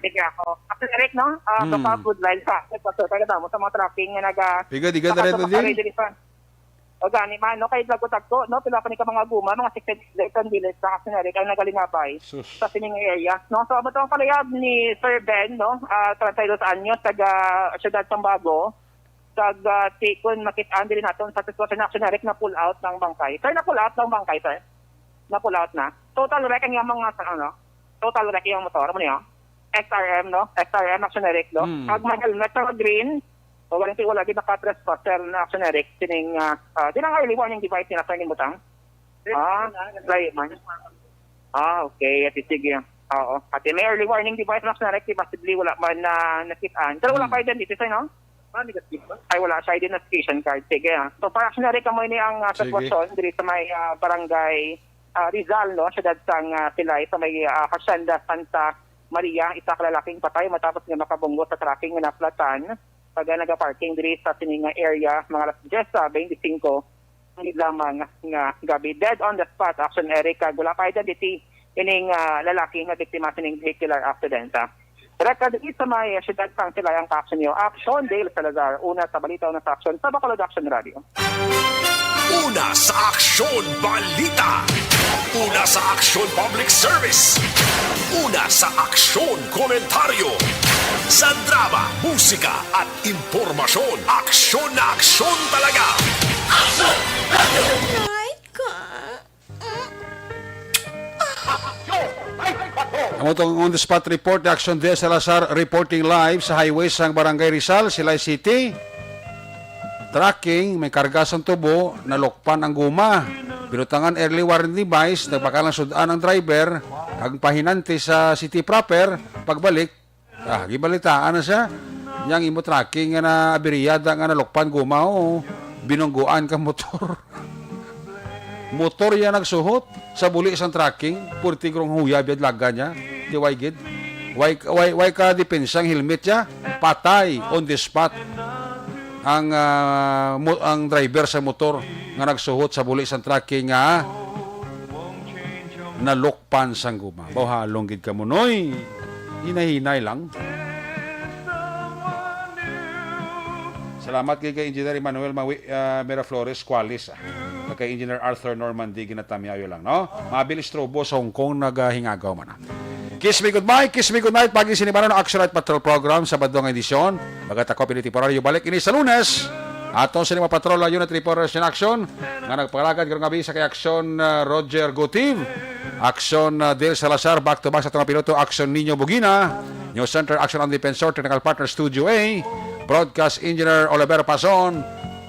Sige ako. After Eric, no? Baka food line sa. Taga mo sa mga tracking nga Piga, di ka na rin din? O gani man, no? Kahit lagutag ko, no? Pila pa ni ka mga guma, mga 16 village sa kasi Eric, ang nagalingapay sa sining area. No? So, abot ang palayab ni Sir Ben, no? 32 anyos, taga Ciudad Sambago. Tikon, makitaan din natin sa sitwasyon na Action Eric na pull out ng bangkay. Sir, na pull out ng bangkay, sir? Na pull out na. Total wreck ang mga, total wreck yung motor mo niyo. XRM, no? XRM, Action Eric, no? Pag may helmet na green, o walang wala din naka-trespasser na Action Eric, sining, di lang early warning device nila sa butang? Try man. Okay, at sige. Oo. At may early warning device na Action Eric, possibly wala man na nakitaan. Pero wala pa identity, no? Ay, wala siya identification card. Sige, So, para Action Eric, amoy ni ang sitwasyon dito sa may barangay Rizal, no? Siyudad sang Silay, sa may Hacienda Santa Maria, isa kalalaking patay matapos nga makabunggo sa tracking nga naplatan pag nag-parking diri sa sininga area mga alas 10:25 hindi lamang nga gabi. Dead on the spot, Action Eric, wala pa identity ining lalaki nga biktima sining vehicular accident. Record dito sa may Siyudad sang Silay ang caption niyo. Action Dale Salazar, una sa balita, una sa action sa Bacolod Action Radio. Una sa Aksyon Balita. Una sa Aksyon Public Service. Una sa Aksyon Komentaryo. Sa drama, musika at impormasyon. Aksyon na aksyon talaga. Aksyon! Ang itong on-the-spot report, Action de Salazar reporting live sa highway sang Barangay Rizal, Silay City. Tracking, may karga sa tubo, nalokpan ang guma. Binutangan early warning device, nagpakalang sudan ang driver, ang pahinante sa city proper, pagbalik, gibalitaan na siya. Yang imo tracking nga na abiriyada nga nalukpan gumaw, binungguan ka motor. Motor yan nagsuhot sa buli isang tracking, purti krong huyab yad laga niya, di way gid. Way ka dipensang helmet niya, patay on the spot. Ang driver sa motor nga nagsuhot sa buli isang tracking nga nalukpan sang guma. Bawhalong gid ka mo noy. Hinahinay lang. Salamat kay Engineer Emmanuel Miraflores Qualis. Kay Engineer Arthur Normandy ginatamiayo lang, no? Mabilis trobo sa Hong Kong naghingagaw man. Kiss me goodbye, kiss me goodnight. Pagi sinibaran ng Action Right Patrol Program sa badong edisyon. Bagat ako pinitiporaryo balik ini sa Lunes. Atong sinima patrol Unit Reporters in Action nga nagpalagad karong gabi sa kay Action Roger Gutiv, Action Del Salazar back to back sa itong piloto, Action Nino Bugina, News Center Action on Defensor, Technical Partner Studio A, Broadcast Engineer Oliver Pason,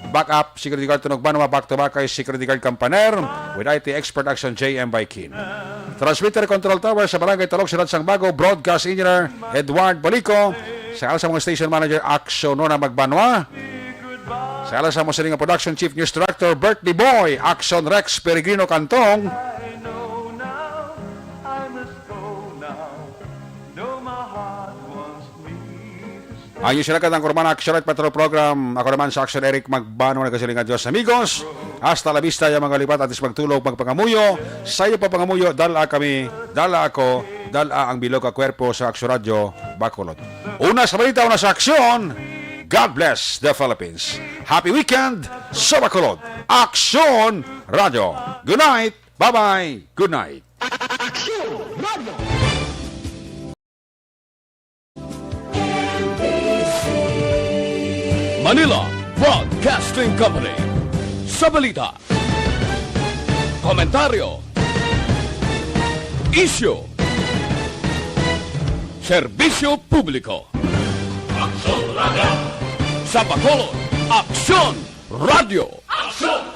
backup Security Guard Tunog Banwa back to back kay Security Guard Campaner with IT Expert Action JM Baikin. Transmitter Control Tower sa Barangay Talog Sirat Sang Bago, Broadcast Engineer Edward Balico, sa mga Station Manager Action Nona Magbanwa, sa sa mga Production Chief News Director Bertie Boy, Action Rex Peregrino Cantong, ayun sila katang kurman Action Right Patrol Program. Ako naman sa Action Eric Magbano, nagkasilingan Diyos amigos. Hasta la vista yung mga lipat atis magtulog, magpangamuyo. Sa iyo pa pangamuyo, dala kami, dala ako, dala ang bilog ka kwerpo sa Action Radio Bacolod. Una sa balita, una sa aksyon. God bless the Philippines. Happy weekend sa Bacolod. Action Radio. Good night. Bye-bye. Good night. Action Radio. Manila Broadcasting Company. Sa balita, komentaryo, issue, serbisyo publiko. Action Radio. Sa Bacolod, Action Radio. Action